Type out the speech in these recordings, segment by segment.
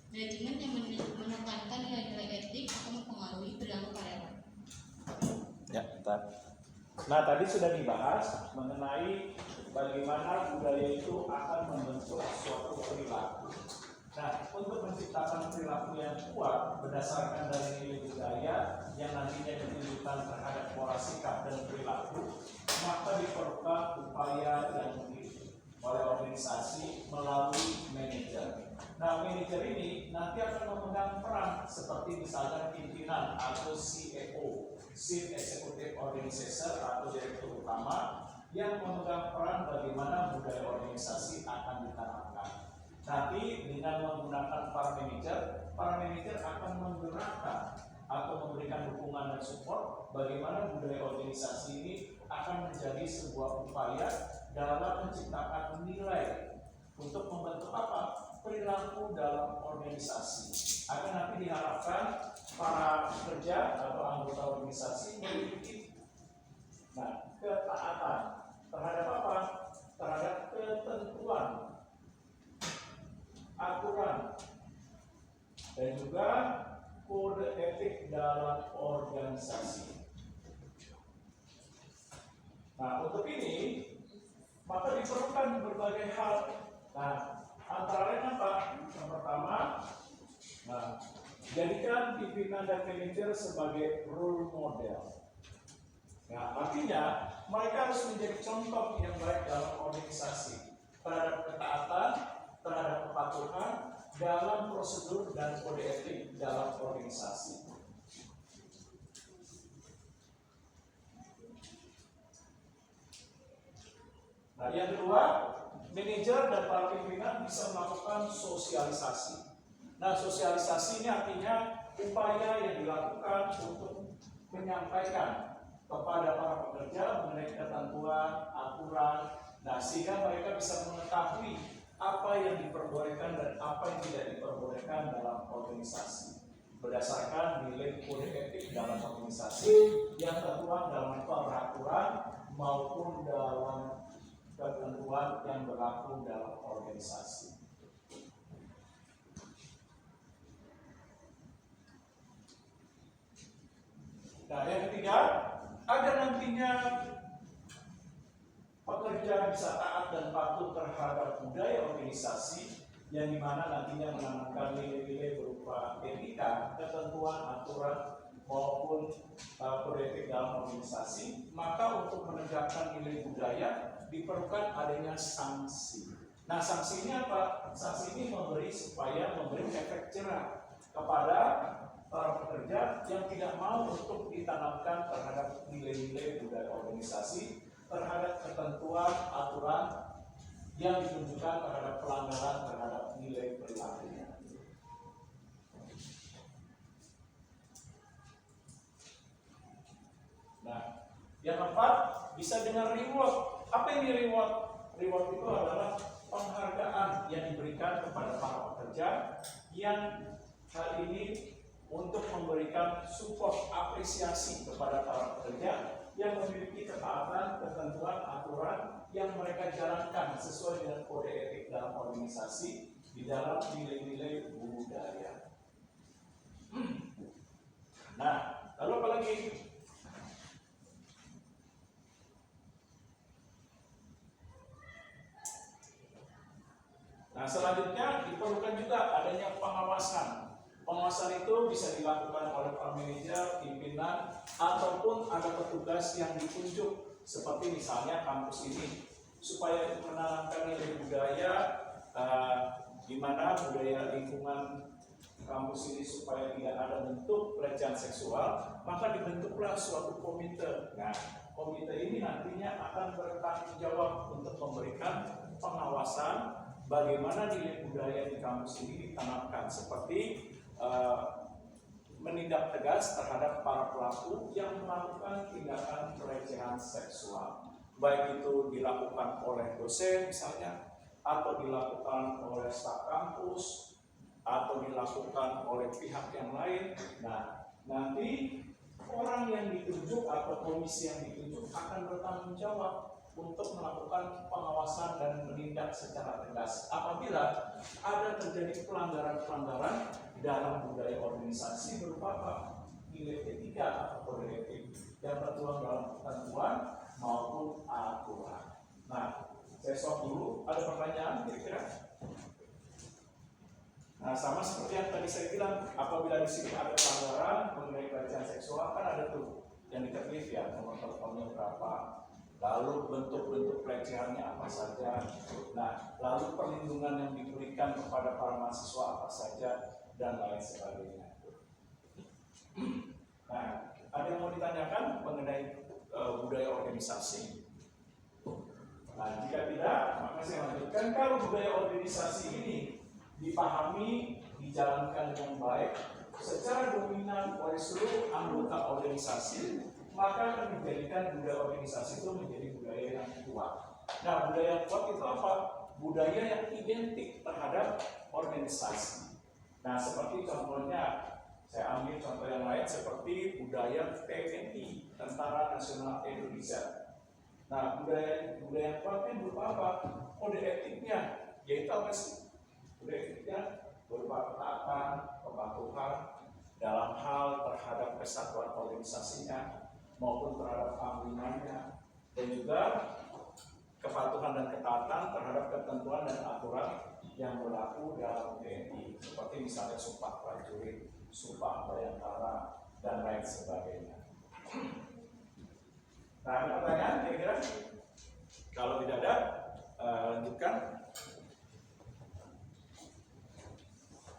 Manajemen yang menekankan nilai-nilai etik akan mempengaruhi perilaku karyawan. Ya, bentar. Nah, tadi sudah dibahas mengenai bagaimana budaya itu akan membentuk suatu perilaku. Nah, untuk menciptakan perilaku yang kuat berdasarkan dari nilai budaya yang nantinya ditunjukkan terhadap pola sikap dan perilaku, maka diperlukan upaya yang oleh organisasi melalui manajer. Nah, manajer ini nanti akan memegang peran seperti misalnya pimpinan atau CEO, Chief Executive Organizer atau direktur utama yang memegang peran bagaimana budaya organisasi akan ditanamkan. Nanti dengan menggunakan para manajer akan menggerakkan atau memberikan dukungan dan support bagaimana budaya organisasi ini akan menjadi sebuah upaya dalam menciptakan nilai untuk membentuk apa? Perilaku dalam organisasi. Akan nanti diharapkan para pekerja atau anggota organisasi memiliki ketaatan terhadap apa? Terhadap ketentuan, aturan, dan juga kode etik dalam organisasi. Nah, untuk ini maka diperlukan berbagai hal. Nah, antara lain apa? Yang pertama, jadikan pimpinan dan manajer sebagai role model. Nah, artinya mereka harus menjadi contoh yang baik dalam organisasi terhadap ketaatan, terhadap kepatuhan dalam prosedur dan kode etik dalam organisasi. Nah, yang kedua, manajer dan para pimpinan bisa melakukan sosialisasi. Nah, sosialisasi ini artinya upaya yang dilakukan untuk menyampaikan kepada para pekerja mengenai ketentuan, aturan, nah sehingga mereka bisa mengetahui apa yang diperbolehkan dan apa yang tidak diperbolehkan dalam organisasi berdasarkan nilai kode etik dalam organisasi yang tertuang dalam peraturan maupun dalam ketentuan yang berlaku dalam organisasi. Nah, yang ketiga, agar nantinya pekerja bisa taat dan patuh terhadap budaya organisasi yang dimana nantinya menanamkan nilai-nilai berupa etika, ketentuan, aturan maupun kode etik dalam organisasi, maka untuk menegakkan nilai budaya diperlukan adanya sanksi. Nah, sanksi ini apa? Sanksi ini memberi efek jerah kepada para pekerja yang tidak mau untuk ditanamkan terhadap nilai-nilai budaya organisasi, terhadap ketentuan, aturan yang ditunjukkan terhadap pelanggaran terhadap nilai perilakunya. Nah, yang keempat, bisa dengan reward. Apa ini reward? Reward itu adalah penghargaan yang diberikan kepada para pekerja yang hal ini untuk memberikan support apresiasi kepada para pekerja yang memiliki ketaatan, ketentuan, aturan yang mereka jalankan sesuai dengan kode etik dalam organisasi di dalam nilai-nilai budaya. Nah, lalu apa lagi? Nah, selanjutnya diperlukan juga adanya pengawasan. Pengawasan itu bisa dilakukan oleh para manajer, pimpinan, ataupun ada petugas yang ditunjuk seperti misalnya kampus ini supaya menanamkan nilai budaya di mana budaya lingkungan kampus ini supaya tidak ada bentuk pelecehan seksual, maka dibentuklah suatu komite. Nah, komite ini nantinya akan bertanggung jawab untuk memberikan pengawasan bagaimana nilai budaya di kampus ini ditanamkan, seperti menindak tegas terhadap para pelaku yang melakukan tindakan pelecehan seksual, baik itu dilakukan oleh dosen misalnya, atau dilakukan oleh staf kampus, atau dilakukan oleh pihak yang lain. Nah, nanti orang yang ditunjuk atau komisi yang ditunjuk akan bertanggung jawab untuk melakukan pengawasan dan menindak secara tegas apabila ada terjadi pelanggaran-pelanggaran dalam budaya organisasi berupa apa? Nilai etika atau kode etik yang tertuang dalam ketentuan maupun aturan. Nah, saya stop dulu. Ada pertanyaan kira-kira? Nah, sama seperti yang tadi saya bilang, apabila di sini ada pelanggaran mengenai pelecehan seksual, kan ada tuh yang diketik ya, nomor teleponnya berapa, lalu bentuk-bentuk pelecehannya apa saja, nah, lalu perlindungan yang diberikan kepada para mahasiswa apa saja, dan lain sebagainya. Nah, ada yang mau ditanyakan mengenai budaya organisasi? Nah, jika tidak, maka saya lanjutkan. Kalau budaya organisasi ini dipahami, dijalankan dengan baik secara dominan oleh seluruh anggota organisasi, maka akan menjadikan budaya organisasi itu menjadi budaya yang kuat. Nah, budaya yang kuat itu apa? Budaya yang identik terhadap organisasi. Nah, seperti contohnya, saya ambil contoh yang lain seperti budaya TNI, Tentara Nasional Indonesia. Nah, budaya yang kuat itu berupa apa? Kode etiknya, yaitu apa sih? Kode etiknya berupa ketaatan, kepatuhan dalam hal terhadap kesatuan organisasinya maupun terhadap panglimanya, dan juga kepatuhan dan ketaatan terhadap ketentuan dan aturan yang berlaku dalam TNI, seperti misalnya sumpah prajurit, sumpah bayangkara, dan lain sebagainya. Nah, ada pertanyaan kira-kira? Kalau tidak ada, lanjutkan.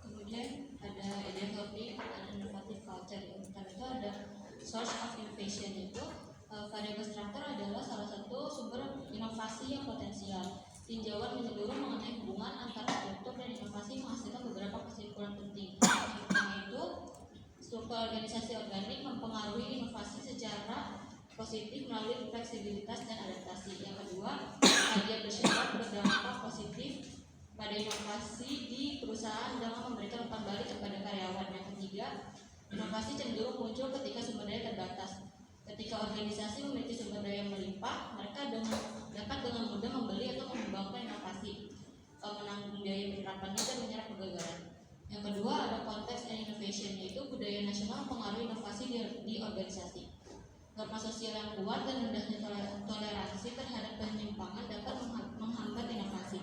Kemudian ada innovative dan innovative culture. Karena itu ada source of innovation, itu variable structure adalah salah satu sumber inovasi yang potensial. Tinjauan menyeluruh mengenai hubungan antara struktur dan inovasi menghasilkan beberapa kesimpulan penting. Pertama itu, struktur organisasi organik mempengaruhi inovasi secara positif melalui fleksibilitas dan adaptasi. Yang kedua, kajian bersifat berdampak positif pada inovasi di perusahaan dengan memberikan umpan balik kepada karyawan. Yang ketiga, inovasi cenderung muncul ketika sumber daya terbatas. Ketika organisasi memiliki sumber daya yang melimpah, mereka dapat dengan mudah membeli atau mengembangkan inovasi, menanggung biaya penerapannya dan menyerap kegagalan. Yang kedua, ada konteks and innovation, yaitu budaya nasional mempengaruhi inovasi di organisasi. Norma sosial yang kuat dan rendahnya toleransi terhadap penyimpangan dapat menghambat inovasi.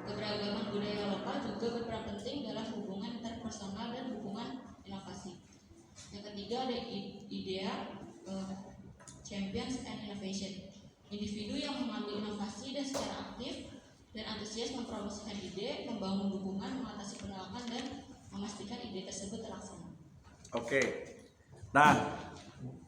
Keberagaman budaya lokal juga berperan penting dalam hubungan interpersonal dan hubungan inovasi. Yang ketiga, ada idea champions and innovation. Individu yang mengambil inovasi dan secara aktif dan antusias mempromosikan ide, membangun dukungan, mengatasi penolakan, dan memastikan ide tersebut terlaksana. Oke. Nah,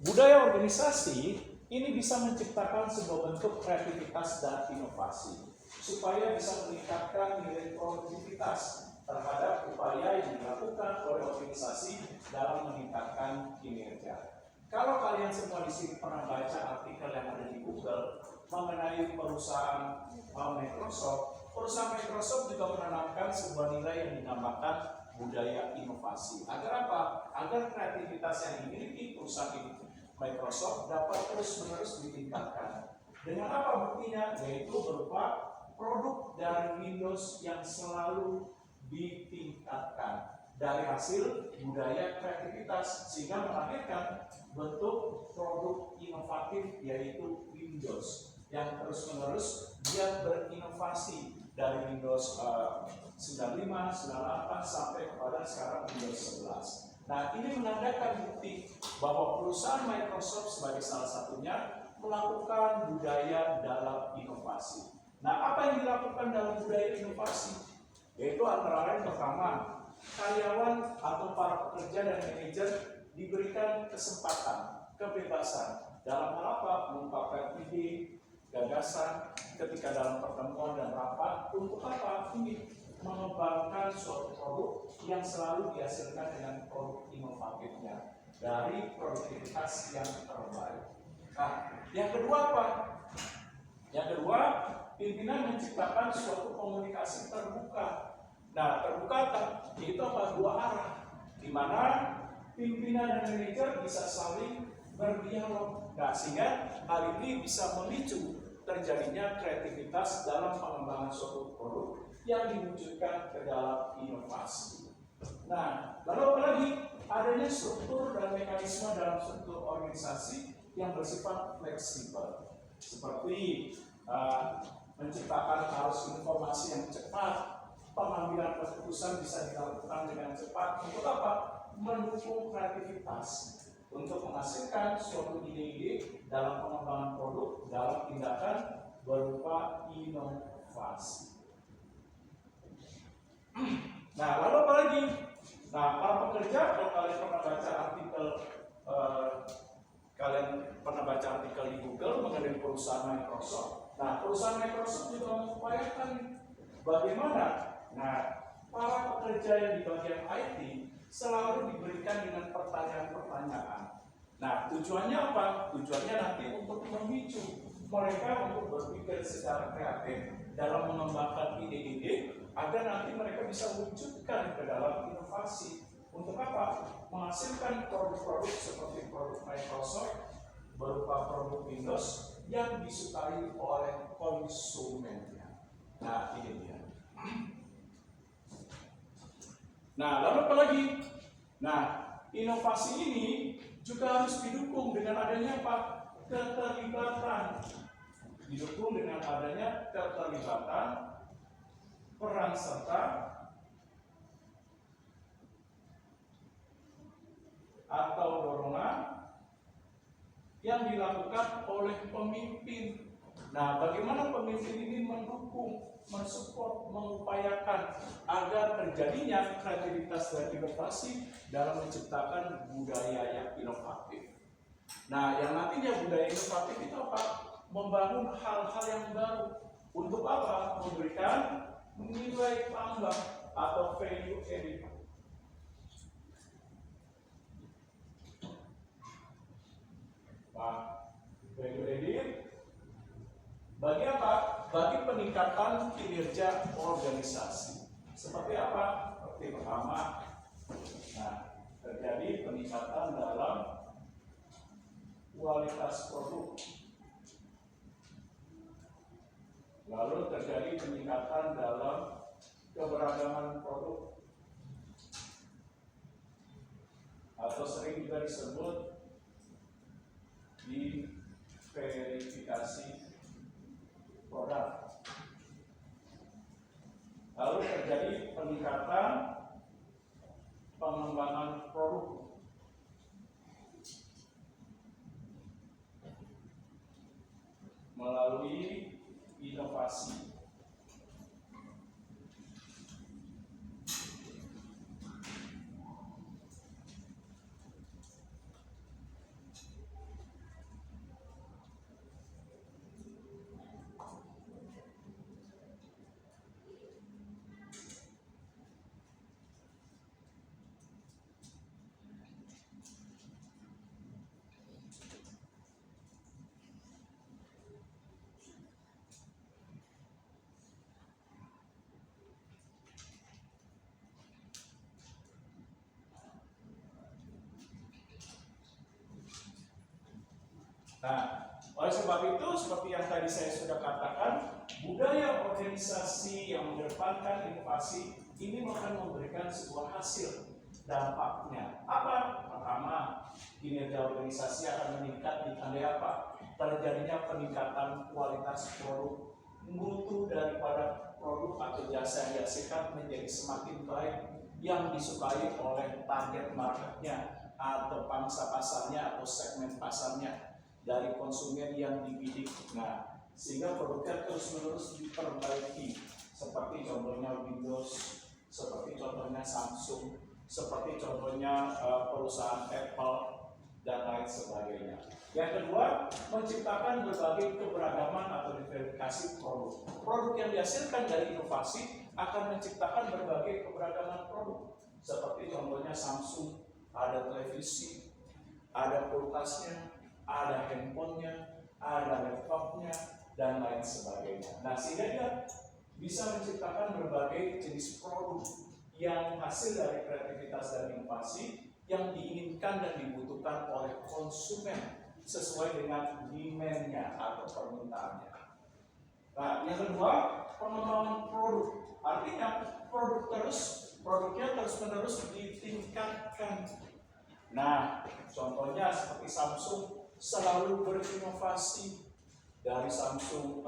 budaya organisasi ini bisa menciptakan sebuah bentuk kreativitas dan inovasi supaya bisa meningkatkan nilai produktivitas terhadap upaya yang dilakukan oleh organisasi dalam meningkatkan kinerja. Kalau kalian semua di sini pernah baca artikel yang ada di Google mengenai perusahaan Microsoft, perusahaan Microsoft juga menanamkan sebuah nilai yang dinamakan budaya inovasi. Agar apa? Agar kreativitas yang dimiliki perusahaan ini Microsoft dapat terus-menerus ditingkatkan. Dengan apa buktinya? Yaitu berupa produk dari Windows yang selalu ditingkatkan dari hasil budaya kreativitas sehingga melahirkan bentuk produk inovatif yaitu Windows yang terus-menerus dia berinovasi dari Windows 95, 98 sampai kepada sekarang Windows 11. Nah, ini menandakan bukti bahwa perusahaan Microsoft sebagai salah satunya melakukan budaya dalam inovasi. Nah, apa yang dilakukan dalam budaya inovasi? Yaitu antara lain pertama, karyawan atau para pekerja dan manajer diberikan kesempatan, kebebasan dalam hal apa? Mengungkapkan ide, gagasan ketika dalam pertemuan dan rapat untuk apa? Ini mengembangkan suatu produk yang selalu dihasilkan dengan produk inovatifnya dari produktivitas yang terbaik. Nah, yang kedua apa? Yang kedua, pimpinan menciptakan suatu komunikasi terbuka. Nah, terbuka itu apa? Dua arah, di mana pimpinan dan manajer bisa saling berdialog. Nah, sehingga hal ini bisa memicu terjadinya kreativitas dalam pengembangan suatu produk yang diwujudkan ke dalam inovasi. Nah, lalu apalagi adanya struktur dan mekanisme dalam struktur organisasi yang bersifat fleksibel, seperti menciptakan arus informasi yang cepat, pengambilan keputusan bisa dilakukan dengan cepat. Untuk apa? Mendukung kreativitas untuk menghasilkan suatu ide-ide dalam pengembangan produk dalam tindakan berupa inovasi. Nah, lalu apa lagi? Nah, para pekerja, kalau kalian pernah baca artikel di Google mengenai perusahaan Microsoft. Nah, perusahaan Microsoft juga mengupayakan bagaimana. Nah, para pekerja yang di bagian IT selalu diberikan dengan pertanyaan-pertanyaan. Nah, tujuannya apa? Tujuannya nanti untuk memicu mereka untuk berpikir secara kreatif dalam mengembangkan ide-ide agar nanti mereka bisa wujudkan ke dalam inovasi. Untuk apa? Menghasilkan produk-produk seperti produk Microsoft berupa produk Windows yang disukai oleh konsumennya. Nah, ini dia. Nah, lalu apa lagi? Nah, inovasi ini juga harus didukung dengan adanya apa? Keterlibatan. Didukung dengan adanya keterlibatan, peran serta, atau dorongan yang dilakukan oleh pemimpin. Nah, bagaimana pemimpin ini mendukung, mensupport, mengupayakan agar terjadinya kreativitas dan inovasi dalam menciptakan budaya yang inovatif. Nah, yang nantinya budaya inovatif itu apa? Membangun hal-hal yang baru. Untuk apa? Memberikan nilai tambah atau value added. Nah, value added bagi apa? Bagi peningkatan kinerja organisasi. Seperti apa? Seperti pertama, nah, terjadi peningkatan dalam kualitas produk. Lalu terjadi peningkatan dalam keberagaman produk, atau sering juga disebut di verifikasi produk. Lalu terjadi peningkatan pengembangan produk. Melalui inovasi. Nah, oleh sebab itu, seperti yang tadi saya sudah katakan, budaya organisasi yang mengedepankan inovasi ini akan memberikan sebuah hasil. Dampaknya apa? Pertama, kinerja organisasi akan meningkat ditandai apa? Terjadinya peningkatan kualitas produk, mutu daripada produk atau jasa yang dihasilkan menjadi semakin baik, yang disukai oleh target marketnya atau pangsa pasarnya atau segmen pasarnya dari konsumen yang dibidik. Nah, sehingga produknya terus-menerus diperbaiki, seperti contohnya Windows, seperti contohnya Samsung, seperti contohnya perusahaan Apple, dan lain sebagainya. Yang kedua, menciptakan berbagai keberagaman atau diversifikasi produk. Produk yang dihasilkan dari inovasi akan menciptakan berbagai keberagaman produk, seperti contohnya Samsung, ada televisi, ada kulkasnya, ada handphonenya, ada laptopnya, dan lain sebagainya. Nah, sehingga dia bisa menciptakan berbagai jenis produk yang hasil dari kreativitas dan inovasi yang diinginkan dan dibutuhkan oleh konsumen sesuai dengan demand-nya atau permintaannya. Nah, yang kedua, pengembangan produk. Artinya produknya terus-menerus ditingkatkan. Nah, contohnya seperti Samsung selalu berinovasi dari Samsung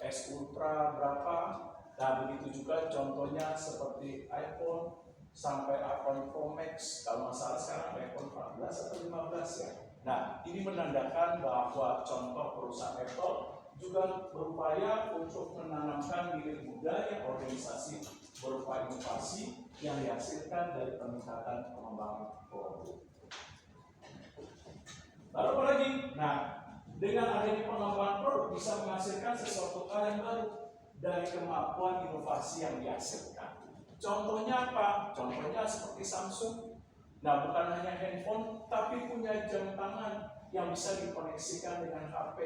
S Ultra berapa. Nah, begitu juga contohnya seperti iPhone sampai iPhone Pro Max, kalau masalah sekarang iPhone 14 atau 15 ya. Nah, ini menandakan bahwa contoh perusahaan Apple juga berupaya untuk menanamkan nilai budaya organisasi berupa inovasi yang dihasilkan dari peningkatan pengembangan produk. Lalu apa lagi? Nah, dengan adanya pengembangan produk bisa menghasilkan sesuatu hal yang baru dari kemampuan inovasi yang dihasilkan. Contohnya apa? Contohnya seperti Samsung. Nah, bukan hanya handphone, tapi punya jam tangan yang bisa dikoneksikan dengan HP.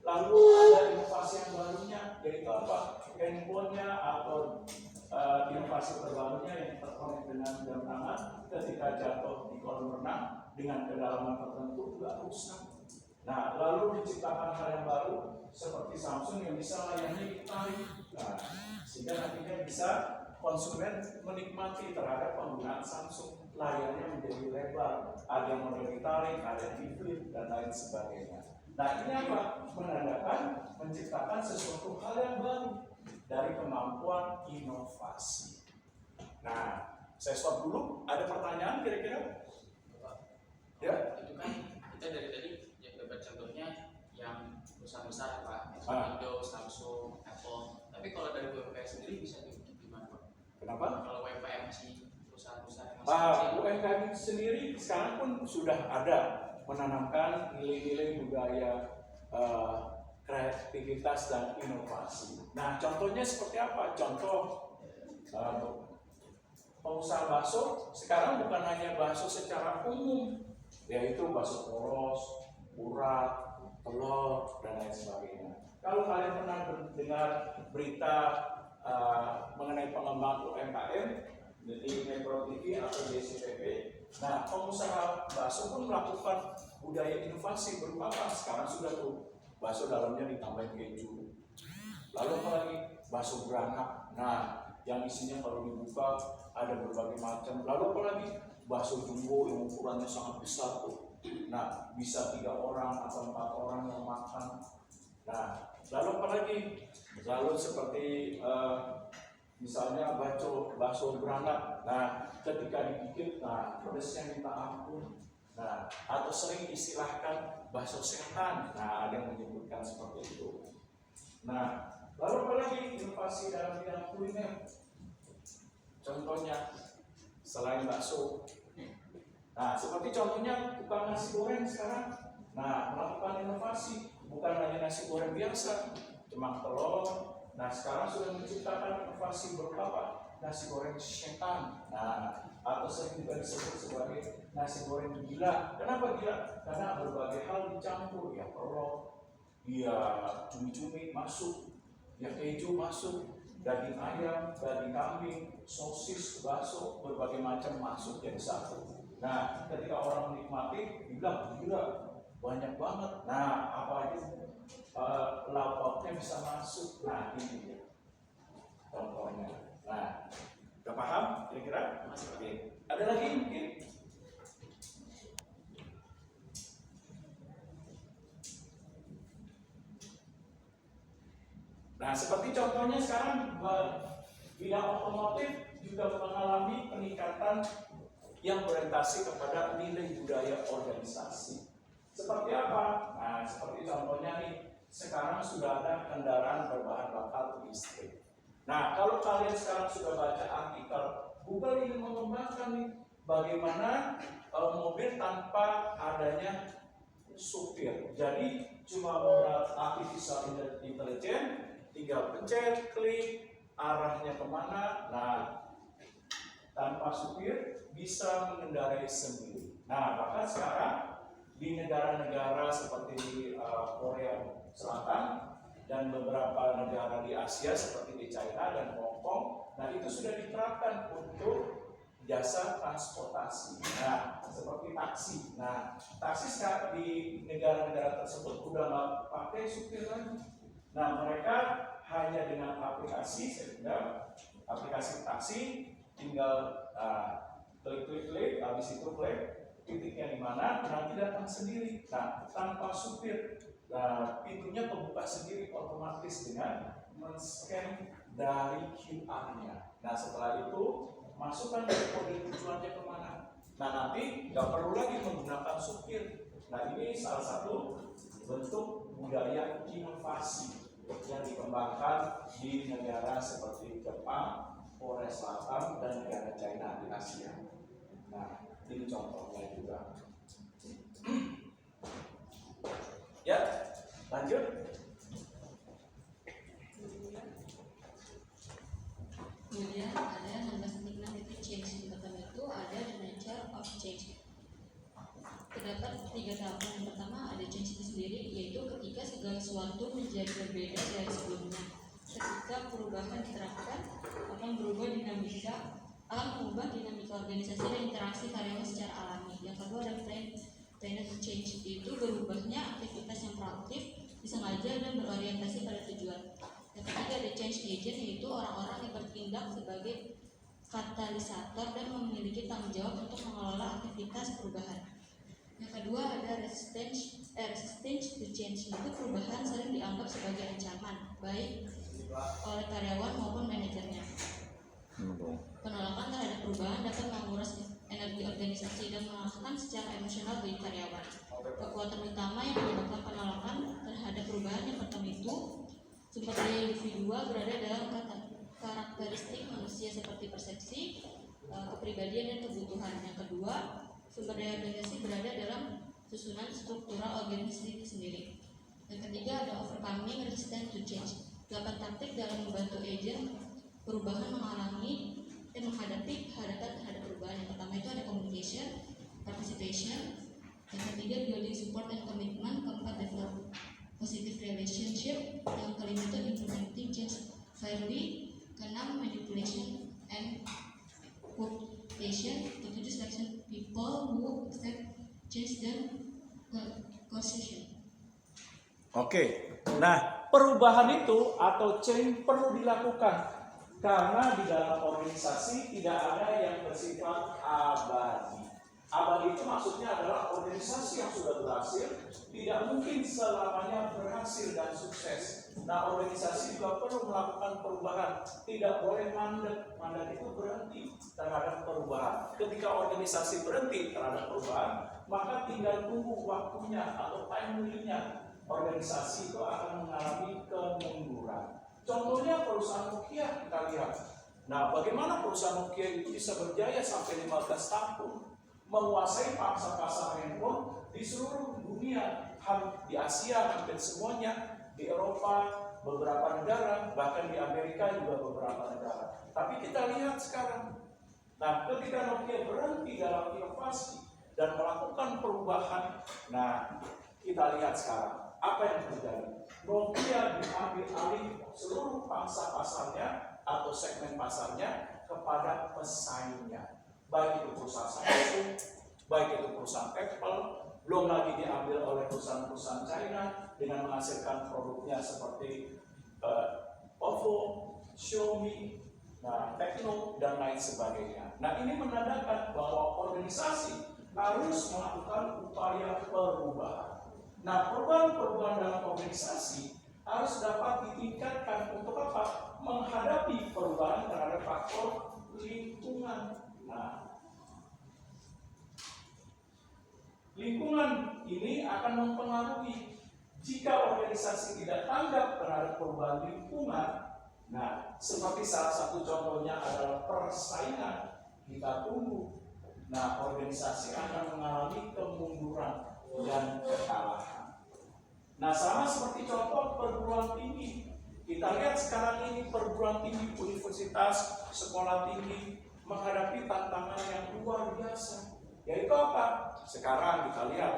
Lalu ada inovasi yang barunya, yaitu apa? Handphonenya atau inovasi terbarunya yang terkonek dengan jam tangan ketika jatuh di kolam renang dengan kedalaman tertentu tidak rusak. Nah, lalu diciptakan hal yang baru seperti Samsung yang bisa layarnya ditarik. Nah, sehingga nantinya bisa konsumen menikmati terhadap penggunaan Samsung, layarnya menjadi lebar, ada yang model ditarik, ada yang di-flip, dan lain sebagainya. Nah, ini apa? Menandakan menciptakan sesuatu hal yang baru dari kemampuan inovasi. Nah, saya stop dulu. Ada pertanyaan kira-kira? Ya? Itu kan kita dari tadi yang dapat contohnya yang besar-besar Pak, Windows, Samsung, Apple. Tapi kalau dari UMKM sendiri bisa dibentuk gimana Pak? Kenapa? Kalau UMKM masih perusahaan-perusahaan yang masih UMKM sendiri sekarang pun sudah ada menanamkan nilai-nilai budaya kreativitas dan inovasi. Nah, contohnya seperti apa? Contoh pengusaha bakso sekarang bukan hanya bakso secara umum, yaitu bakso polos, urat, telur, dan lain sebagainya. Kalau kalian pernah mendengar berita mengenai pengembangan UMKM di Metro TV atau JCTV, nah pengusaha bakso pun melakukan budaya inovasi berupa apa? Sekarang sudah tuh bakso dalamnya ditambahin keju. Lalu apalagi bakso beranak. Nah, yang isinya kalau dibuka ada berbagai macam. Lalu apalagi bakso jumbo yang ukurannya sangat besar tuh. Nah, bisa 3 orang atau 4 orang yang makan. Nah, lalu apalagi? Lalu seperti misalnya bakso beranak. Nah, ketika digigit, nah pedesnya minta ampun. Nah, atau sering istilahkan bakso setan. Nah, ada yang menyebutkan seperti itu. Nah, lalu apalagi inovasi dalam bidang kuliner? Contohnya selain bakso. Nah, seperti contohnya tukang nasi goreng sekarang. Nah, melakukan inovasi, bukan hanya nasi goreng biasa, cuma telur. Nah, sekarang sudah menciptakan inovasi berupa apa? Nasi goreng setan. Nah, atau sering juga disebut sebagai nasi goreng gila. Kenapa gila? Karena berbagai hal dicampur, ya telur, ya cumi-cumi masuk, ya keju masuk, daging ayam, daging kambing, sosis, bakso, berbagai macam masuk jadi satu. Nah, ketika orang menikmati, dibilang gila, banyak banget. Nah, apa aja lauknya bisa masuk. Nah, ini dia contohnya. Nah, udah paham kira-kira? Oke. Ada lagi mungkin? Nah, seperti contohnya sekarang bidang otomotif juga mengalami peningkatan yang berorientasi kepada nilai budaya organisasi. Seperti apa? Nah, seperti contohnya nih, sekarang sudah ada kendaraan berbahan bakar listrik. Nah, kalau kalian sekarang sudah baca artikel, Google ingin mengembangkan nih bagaimana mobil tanpa adanya supir. Jadi cuma menggunakan artificial intelligence, tinggal pencet, klik, arahnya kemana. Nah, tanpa supir bisa mengendarai sendiri. Nah, bahkan sekarang di negara-negara seperti di Korea Selatan dan beberapa negara di Asia seperti di China dan Hong Kong, nah itu sudah diterapkan untuk jasa transportasi. Nah, seperti taksi. Nah, taksi sekarang di negara-negara tersebut sudah nggak pakai supir lagi. Nah, mereka hanya dengan aplikasi, sehingga aplikasi taksi tinggal klik, habis itu klik titiknya di mana, nanti datang sendiri. Nah, tanpa supir, pintunya kebuka sendiri otomatis dengan men-scan dari QR-nya. Nah, setelah itu masukkan kode tujuannya kemana. Nah, nanti nggak perlu lagi menggunakan supir. Nah, ini salah satu bentuk budaya inovasi yang dikembangkan di negara seperti Jepang, Korea Selatan, dan negara China di Asia. Nah, ini contohnya juga. Ya, lanjut. Kemudian ada 16.6 itu change. Di pertama itu ada the nature of change. Terdapat 3 tahapan. Yang pertama ada change itu sendiri, yaitu ketika segala sesuatu menjadi berbeda dari sebelumnya. Ketika perubahan diterapkan akan mengubah dinamika organisasi dan interaksi karyawan secara alami. Yang kedua ada planned change, yaitu berubahnya aktivitas yang proaktif, disengaja dan berorientasi pada tujuan. Yang ketiga ada change agent, yaitu orang-orang yang bertindak sebagai katalisator dan memiliki tanggung jawab untuk mengelola aktivitas perubahan. Yang kedua ada resistance to change, yaitu perubahan sering dianggap sebagai ancaman baik oleh karyawan maupun manajernya. Penolakan terhadap perubahan dapat menguras energi organisasi dan melelahkan secara emosional bagi karyawan. Kekuatan utama yang menyebabkan penolakan terhadap perubahan yang pertama itu sumber daya individual berada dalam karakteristik manusia seperti persepsi, kepribadian dan kebutuhan. Yang kedua, sumber daya organisasi berada dalam susunan struktural organisasi sendiri. Yang ketiga ada overcoming resistance to change. 8 taktik dalam membantu agen perubahan menghalangi dan menghadapi hadapan terhadap perubahan. Yang pertama itu ada communication, participation. Yang ketiga building support and commitment. Keempat develop positive relationship. Yang kelima itu implementing change fairly. Keenam manipulation and quotation. Ketujuh selection people who accept change dan coercion. Oke, nah perubahan itu atau change perlu dilakukan karena di dalam organisasi tidak ada yang bersifat abadi. Abadi itu maksudnya adalah organisasi yang sudah berhasil tidak mungkin selamanya berhasil dan sukses. Nah, organisasi juga perlu melakukan perubahan. Tidak boleh mandek. Mandek itu berhenti terhadap perubahan. Ketika organisasi berhenti terhadap perubahan, maka tinggal tunggu waktunya atau time-nya. Organisasi itu akan mengalami kemunduran. Contohnya perusahaan Nokia kita lihat. Nah, bagaimana perusahaan Nokia itu bisa berjaya sampai 15 tahun menguasai pangsa pasar handphone di seluruh dunia, di Asia hampir semuanya, di Eropa beberapa negara, bahkan di Amerika juga beberapa negara. Tapi kita lihat sekarang, nah ketika Nokia berhenti dalam inovasi dan melakukan perubahan, nah kita lihat sekarang apa yang terjadi. Nokia diambil alih seluruh pangsa pasarnya atau segmen pasarnya kepada pesaingnya. Baik itu perusahaan Samsung, baik itu perusahaan Apple, belum lagi diambil oleh perusahaan-perusahaan China dengan menghasilkan produknya seperti Oppo, Xiaomi, Tecno, dan lain sebagainya. Nah, ini menandakan bahwa organisasi harus melakukan upaya perubahan. Nah, perubahan-perubahan dalam organisasi harus dapat ditingkatkan untuk apa? Menghadapi perubahan terhadap faktor lingkungan. Nah, lingkungan ini akan mempengaruhi jika organisasi tidak tanggap terhadap perubahan lingkungan. Nah, seperti salah satu contohnya adalah persaingan. Kita tunggu. Nah, organisasi akan mengalami kemunduran dan kekalahan. Nah, sama seperti contoh perguruan tinggi. Kita lihat sekarang ini perguruan tinggi, universitas, sekolah tinggi menghadapi tantangan yang luar biasa. Yaitu apa? Sekarang kita lihat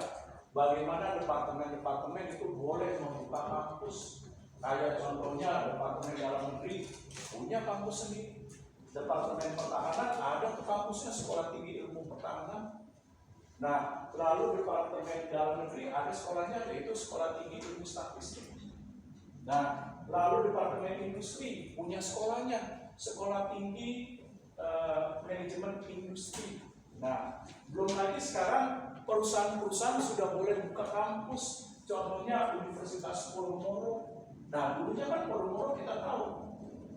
bagaimana departemen-departemen itu boleh membuka kampus. Kayak contohnya Departemen Dalam Negeri punya kampus sendiri. Departemen Pertahanan ada kampusnya Sekolah Tinggi Ilmu Pertahanan. Nah, lalu Departemen Dalam Negeri ada sekolahnya yaitu Sekolah Tinggi Ilmu Statistik. Nah, lalu Departemen Industri punya sekolahnya, Sekolah Tinggi Manajemen Industri. Nah, belum lagi sekarang perusahaan-perusahaan sudah boleh buka kampus, contohnya Universitas Podomoro. Nah, dulunya kan Podomoro kita tahu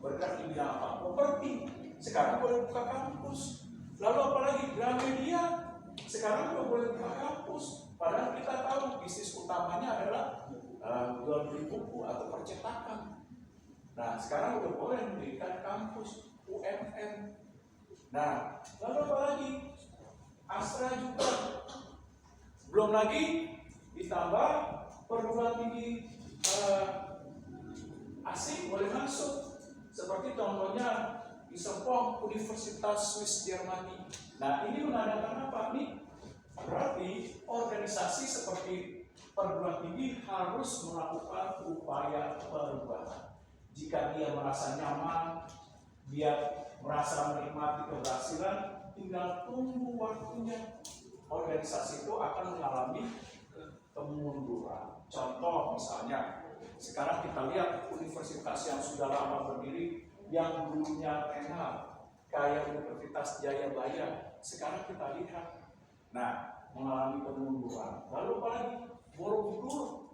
bergerak di bidang apa? Properti. Sekarang boleh buka kampus. Lalu apalagi Gramedia, sekarang juga boleh buka kampus. Padahal kita tahu bisnis utamanya adalah jual beli buku atau percetakan. Nah, sekarang udah boleh mendirikan kampus UMN. Nah, lalu apa lagi? Astra juga. Belum lagi ditambah perguruan tinggi asing boleh masuk. Seperti contohnya di Serpong, Universitas Swiss Germany. Nah, ini menandakan apa nih? Berarti organisasi seperti perguruan tinggi harus melakukan upaya perubahan. Jika dia merasa nyaman, dia merasa menikmati keberhasilan, tinggal tunggu waktunya. Organisasi itu akan mengalami kemunduran. Contoh misalnya, sekarang kita lihat universitas yang sudah lama berdiri, yang dulunya tenar, kayak Universitas Jayabaya, sekarang kita lihat, nah, mengalami kemunduran. Lalu apa lagi? Borobudur.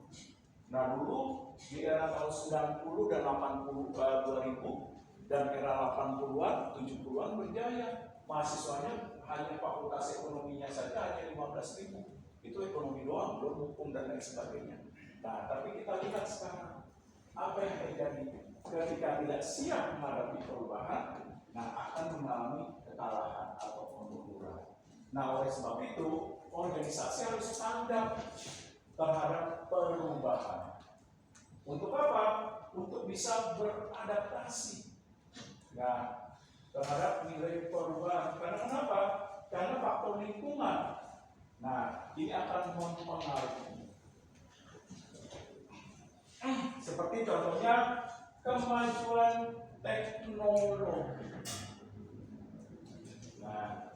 Nah, dulu di era tahun 90 dan 80 2000 dan era 80-an, 70-an berjaya. Mahasiswanya hanya fakultas ekonominya saja hanya 15.000. Itu ekonomi doang, belum hukum dan lain sebagainya. Nah, tapi kita lihat sekarang apa yang terjadi ketika tidak siap menghadapi perubahan, nah akan mengalami kekalahan atau kemunduran. Nah, oleh sebab itu organisasi harus standar terhadap perubahan. Untuk apa? Untuk bisa beradaptasi. Nah, terhadap nilai perubahan. Karena kenapa? Karena faktor lingkungan. Nah, ini akan mempengaruhi. Seperti contohnya kemajuan teknologi. Nah,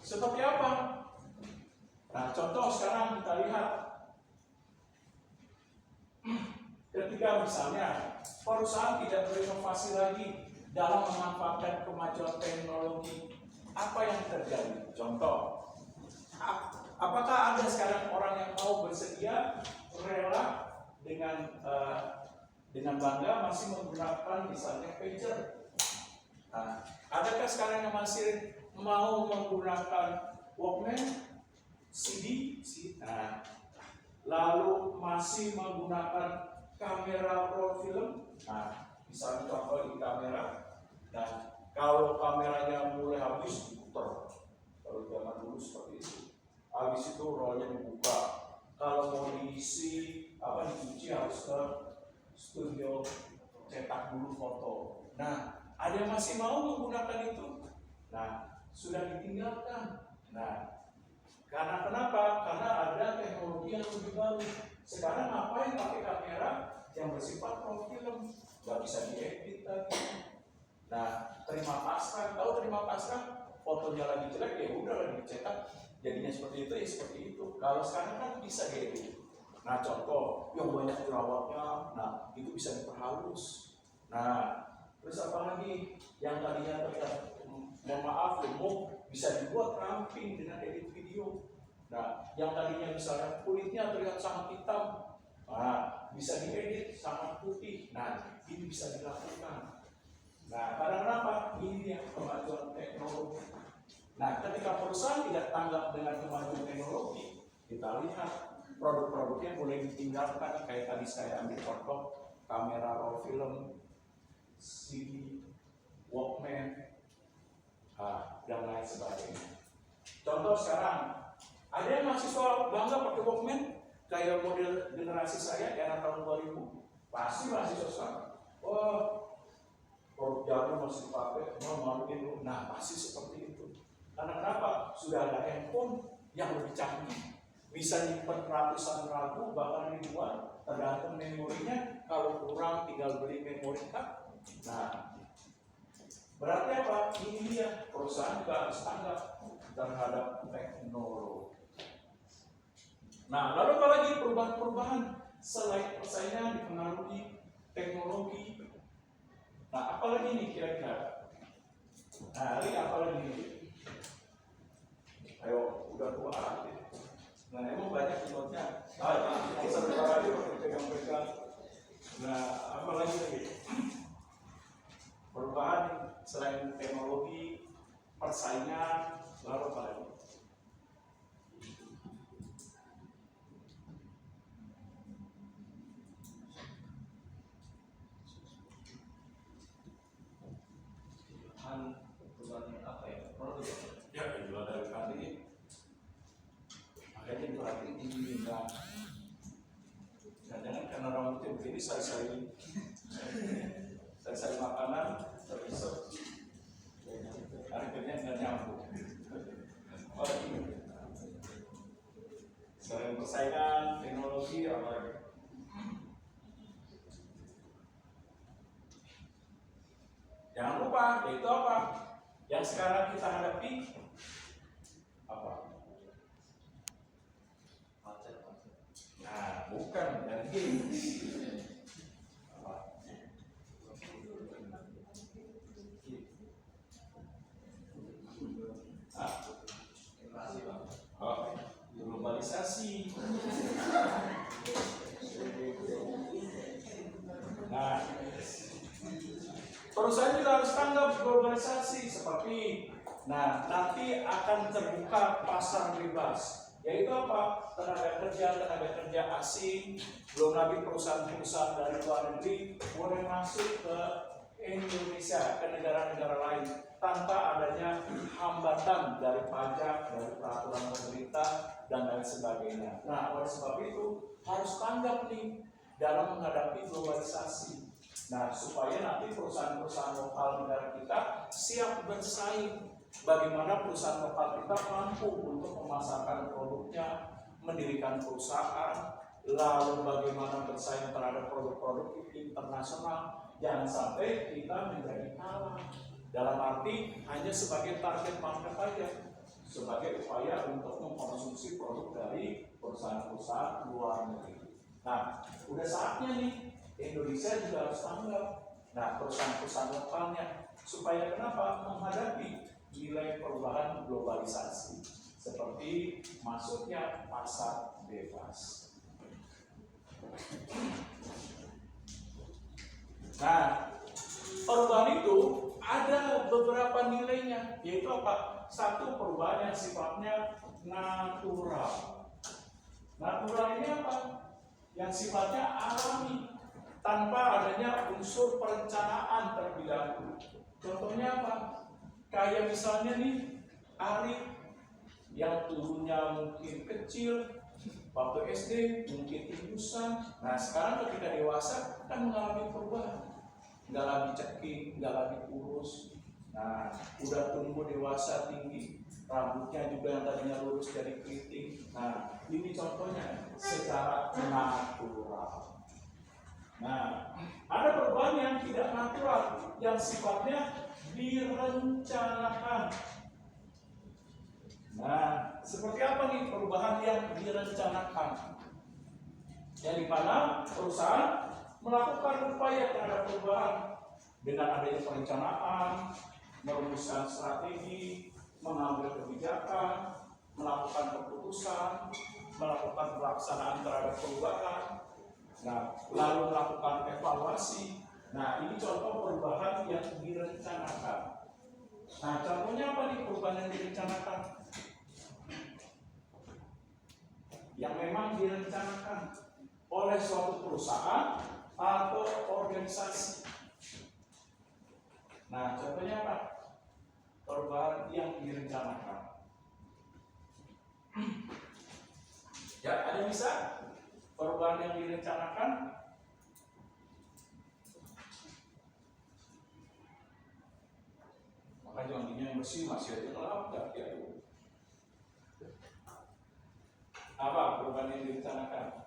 seperti apa? Nah, contoh sekarang kita lihat. Ketika misalnya perusahaan tidak berinovasi lagi dalam memanfaatkan kemajuan teknologi, apa yang terjadi? Contoh, apakah ada sekarang orang yang mau bersedia rela dengan bangga masih menggunakan misalnya pager? Nah, adakah sekarang yang masih mau menggunakan Walkman, CD? Nah, lalu masih menggunakan kamera roll film? Nah, misalnya contoh di kamera. Nah, kalau kameranya mulai habis diputar. Kalau zaman dulu seperti itu. Habis itu rollnya dibuka. Kalau mau dicuci harus ke studio cetak dulu foto. Nah, ada yang masih mau menggunakan itu? Nah, sudah ditinggalkan. Nah, karena kenapa? Karena ada teknologi yang lebih baru. Sekarang ngapain pakai kamera yang bersifat roll film? Gak bisa diedit lagi. Nah, terima pasrah. Tahu terima pasrah? Fotonya lagi jelek, ya udah lagi dicetak. Jadinya seperti itu, ya seperti itu. Kalau sekarang kan bisa diedit. Nah, contoh yang banyak jerawatnya, nah itu bisa diperhalus. Nah, terus apa lagi? Yang tadinya terlihat, mohon maaf, gemuk, bisa dibuat ramping dengan edit video. Nah, yang tadinya misalnya kulitnya terlihat sangat hitam, nah, bisa diedit sangat putih. Nah, ini bisa dilakukan. Nah, karena kenapa? Ini yang kemajuan teknologi. Nah, ketika perusahaan tidak tanggap dengan kemajuan teknologi, kita lihat produk-produknya boleh ditinggalkan. Kayak tadi saya ambil contoh kamera roll film, CD, Walkman, dan lain sebagainya. Contoh sekarang, ada yang mahasiswa bangga pakai Walkman, kayak model generasi saya era tahun 2000, pasti mahasiswa sekarang. Oh, produk jalan masih dipakai, maluin lu. Nah, pasti seperti itu. Karena kenapa? Sudah ada handphone yang lebih canggih, bisa nyimpen ratusan ragu, bahkan ribuan, tergantung memorinya. Kalau kurang, tinggal beli memory card. Nah, berarti apa? Ini dia, perusahaan juga harus tanggap terhadap teknologi. Nah, lalu apa lagi perubahan-perubahan? Selain persaingan dipengaruhi teknologi. Nah, apalagi nih kira-kira? Nah, ini apalagi nih? Ayo, udah tua. Nah, emang banyak contohnya. Yang sebentar lagi pegang-pegang. Nah, apalagi lagi? Perubahan selain teknologi, persaingan, lalu apa lagi? Perubahan apa ya? Produk. Ya, jual dari tadi. Makanya itu lagi tinggi enggak. Jangan karena rambutnya begini saya makanan terisep. Akhirnya nggak nyambung. Oh, ini. Selain persaingan, teknologi, apa lagi? Jangan lupa, yaitu apa? Yang sekarang kita hadapi apa? Nah, bukan dari game. Apa? Oh, globalisasi. Nah, perusahaan juga harus tanggap globalisasi seperti, nah nanti akan terbuka pasar bebas, yaitu apa? Tenaga kerja asing, belum lagi perusahaan-perusahaan dari luar negeri boleh masuk ke Indonesia, ke negara-negara lain tanpa adanya hambatan dari pajak, dari peraturan pemerintah dan lain sebagainya. Nah, oleh sebab itu harus tanggap nih dalam menghadapi globalisasi. Nah, supaya nanti perusahaan-perusahaan lokal negara kita siap bersaing. Bagaimana perusahaan lokal kita mampu untuk memasarkan produknya, mendirikan perusahaan, lalu bagaimana bersaing terhadap produk-produk internasional. Jangan sampai kita menjadi kalah. Dalam arti hanya sebagai target market saja, sebagai upaya untuk mengkonsumsi produk dari perusahaan-perusahaan luar negeri. Nah, udah saatnya nih Indonesia juga harus tanggap. Nah, perusahaan-perusahaan lokalnya supaya kenapa? Menghadapi nilai perubahan globalisasi seperti masuknya pasar bebas. Nah, perubahan itu ada beberapa nilainya, yaitu apa? Satu, perubahan yang sifatnya natural. Natural ini apa? Yang sifatnya alami, tanpa adanya unsur perencanaan terlebih dahulu. Contohnya apa? Kayak misalnya nih, Arif yang turunnya mungkin kecil, waktu SD mungkin ingusan. Nah, sekarang ketika dewasa kan mengalami perubahan. Nggak lagi cekik, nggak lagi kurus. Nah, udah tumbuh dewasa tinggi, rambutnya juga yang tadinya lurus jadi keriting. Nah, ini contohnya secara natural. Nah, ada perubahan yang tidak natural, yang sifatnya direncanakan. Nah, seperti apa nih perubahan yang direncanakan? Yang dimana perusahaan melakukan upaya terhadap perubahan dengan adanya perencanaan, merumuskan strategi, mengambil kebijakan, melakukan keputusan, melakukan pelaksanaan terhadap perubahan, nah, lalu melakukan evaluasi. Nah, ini contoh perubahan yang direncanakan. Nah, contohnya apa nih perubahan yang direncanakan? Yang memang direncanakan oleh suatu perusahaan atau organisasi. Nah, contohnya apa? Perubahan yang direncanakan. Ya, ada bisa? Perubahan yang direncanakan. Maka jangan yang bersih masih aja ngelap ya. Apa perubahan yang direncanakan?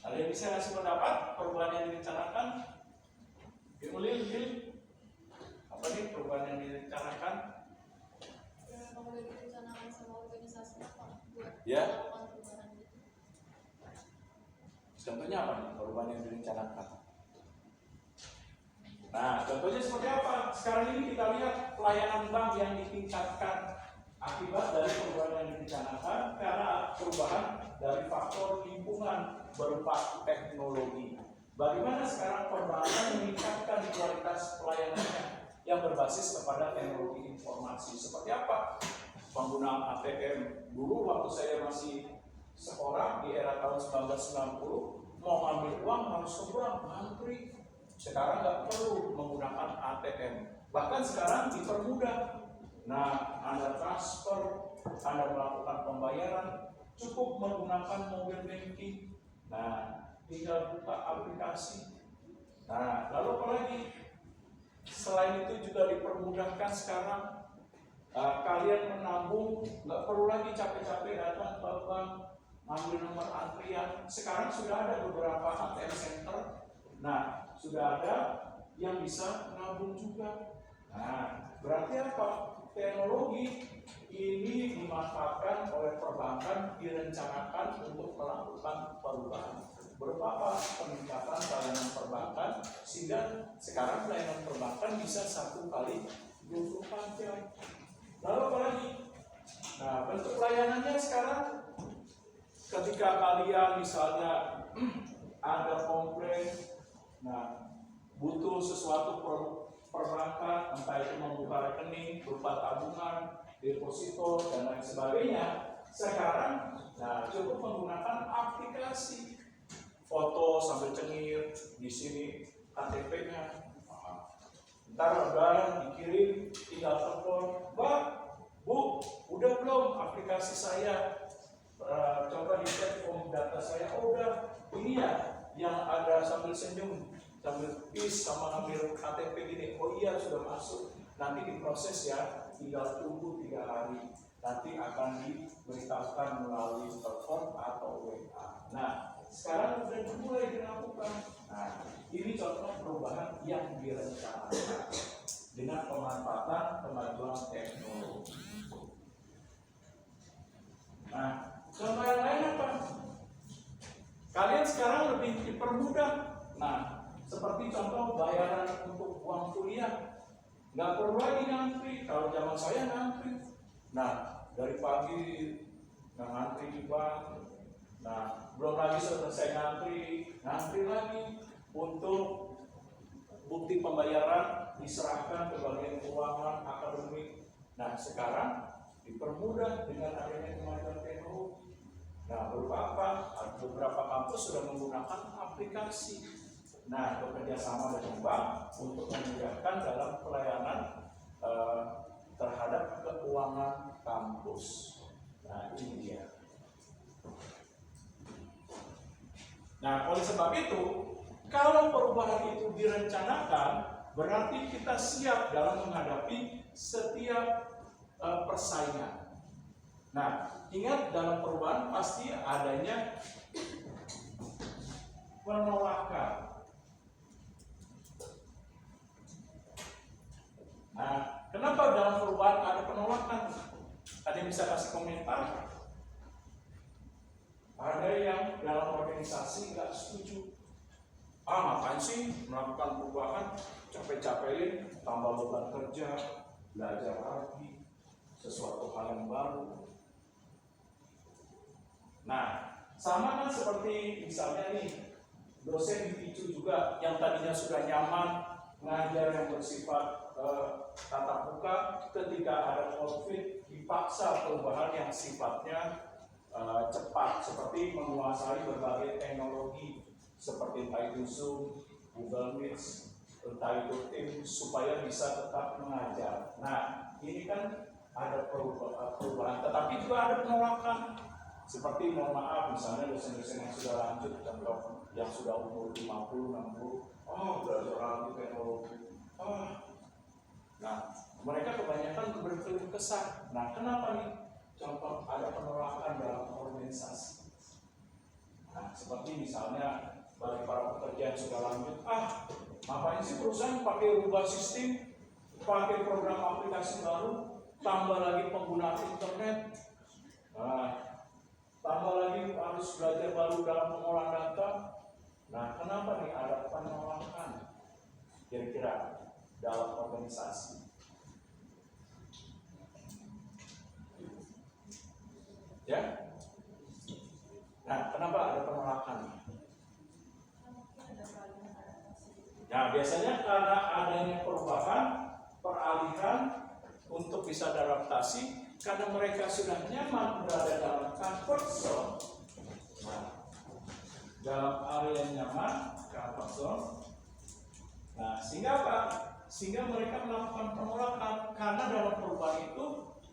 Ada yang bisa kasih pendapat perubahan yang direncanakan? Ulil, apa nih perubahan yang direncanakan? Kalau udah direncanakan sama organisasi apa buat Ya. melakukan perubahan itu? Contohnya apa nih perubahan yang direncanakan? Nah, contohnya seperti apa? Sekarang ini kita lihat pelayanan bank yang ditingkatkan akibat dari perubahan yang direncanakan karena perubahan dari faktor lingkungan berupa teknologi. Bagaimana sekarang perbankan meningkatkan kualitas pelayanannya yang berbasis kepada teknologi informasi? Seperti apa? Penggunaan ATM. Dulu waktu saya masih sekolah di era tahun 1990, mau ambil uang harus ke bank, antri. Sekarang nggak perlu menggunakan ATM. Bahkan sekarang dipermudah. Nah, Anda transfer, Anda melakukan pembayaran, cukup menggunakan mobile banking. Nah, tinggal buka aplikasi. Nah, lalu apa lagi? Selain itu juga dipermudahkan sekarang kalian menabung, nggak perlu lagi capek-capek datang ke bank ambil nomor antrian. Sekarang sudah ada beberapa ATM center. Nah, sudah ada yang bisa menabung juga. Nah, berarti apa? Teknologi ini dimanfaatkan oleh perbankan, direncanakan untuk melakukan perubahan. Berupa apa? Peningkatan pelayanan perbankan, sehingga sekarang pelayanan perbankan bisa 1 kali 24 jam. Lalu apa lagi? Nah, bentuk pelayanannya sekarang ketika kalian misalnya ada komplain, nah butuh sesuatu perbankan, entah itu membuka rekening, berupa tabungan, deposito, dan lain sebagainya. Sekarang, nah cukup menggunakan aplikasi. Foto sambil cengir, di sini KTP-nya. Ntar barang dikirim, tinggal telepon, Mbak, Bu, udah belum aplikasi saya? Coba dicek form data saya. Oh udah, ini ya yang ada sambil senyum, sambil peace sama ngambil KTP gini. Oh iya sudah masuk. Nanti diproses ya, tinggal tunggu 3 hari. Nanti akan diberitahukan melalui telepon atau WA. Nah, sekarang sudah mulai dilakukan. Nah, ini contoh perubahan yang direncanakan dengan pemanfaatan kemajuan teknologi. Nah, contoh yang lain apa? Kalian sekarang lebih dipermudah. Nah, seperti contoh bayaran untuk uang kuliah, nggak perlu lagi ngantri. Kalau zaman saya ngantri. Nah, dari pagi ngantri di bank. Nah, belum lagi selesai ngantri lagi untuk bukti pembayaran diserahkan ke bagian keuangan akademik. Nah, sekarang dipermudah dengan adanya kemajuan teknologi. Nah, beberapa kampus sudah menggunakan aplikasi. Nah, bekerja sama dengan bank untuk memudahkan dalam pelayanan terhadap keuangan kampus. Nah, ini dia. Nah, oleh sebab itu, kalau perubahan itu direncanakan, berarti kita siap dalam menghadapi setiap persaingan. Nah, ingat dalam perubahan pasti adanya penolakan. Nah, kenapa dalam perubahan ada penolakan? Ada yang bisa kasih komentar? Ada yang dalam organisasi nggak setuju. Ngapain sih melakukan perubahan? Capek-capekin, tambah beban kerja, belajar lagi, sesuatu hal yang baru. Nah, sama kan seperti misalnya nih, dosen dipicu juga yang tadinya sudah nyaman ngajar yang bersifat tatap muka, ketika ada COVID dipaksa perubahan yang sifatnya cepat, seperti menguasai berbagai teknologi seperti entah itu Zoom, Google Meet, entah itu Teams, supaya bisa tetap mengajar. Nah, ini kan ada perubahan, tetapi juga ada penolakan. Seperti mohon maaf, misalnya dosen-dosen yang sudah lanjut, contoh yang sudah umur 50, 60, belajar lagi teknologi. Nah, mereka kebanyakan berkeluh kesah. Nah, kenapa nih? Contoh ada penolakan dalam organisasi. Nah, seperti misalnya misalnya bagi para pekerja yang sudah lanjut, ngapain sih perusahaan pakai rubah sistem, pakai program aplikasi baru, tambah lagi penggunaan internet, tambah lagi harus belajar baru dalam pengolahan data. Nah, kenapa nih ada penolakan kira-kira dalam organisasi? Ya? Nah, kenapa ada penolakan? Nah, biasanya karena adanya perubahan, peralihan untuk bisa beradaptasi, karena mereka sudah nyaman berada dalam comfort zone. Nah, dalam area yang nyaman, comfort zone. Nah, sehingga apa? Sehingga mereka melakukan penolakan karena dalam perubahan itu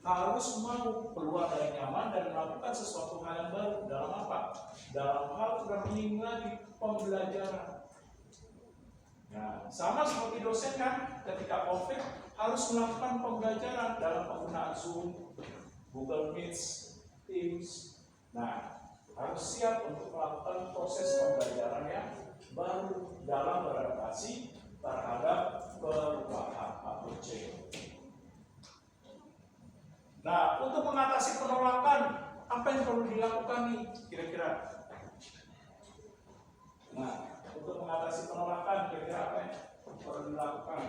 harus mau keluar dari nyaman dan melakukan sesuatu hal yang baru. Dalam apa? Dalam hal terminim lagi pembelajaran. Nah, sama seperti dosen kan, ketika COVID harus melakukan pembelajaran dalam penggunaan Zoom, Google Meet, Teams. Nah, harus siap untuk melakukan proses pembelajaran yang baru dalam beradaptasi terhadap perubahan atau change. Nah, untuk mengatasi penolakan, apa yang perlu dilakukan nih kira-kira? Nah, untuk mengatasi penolakan, kira-kira apa yang perlu dilakukan?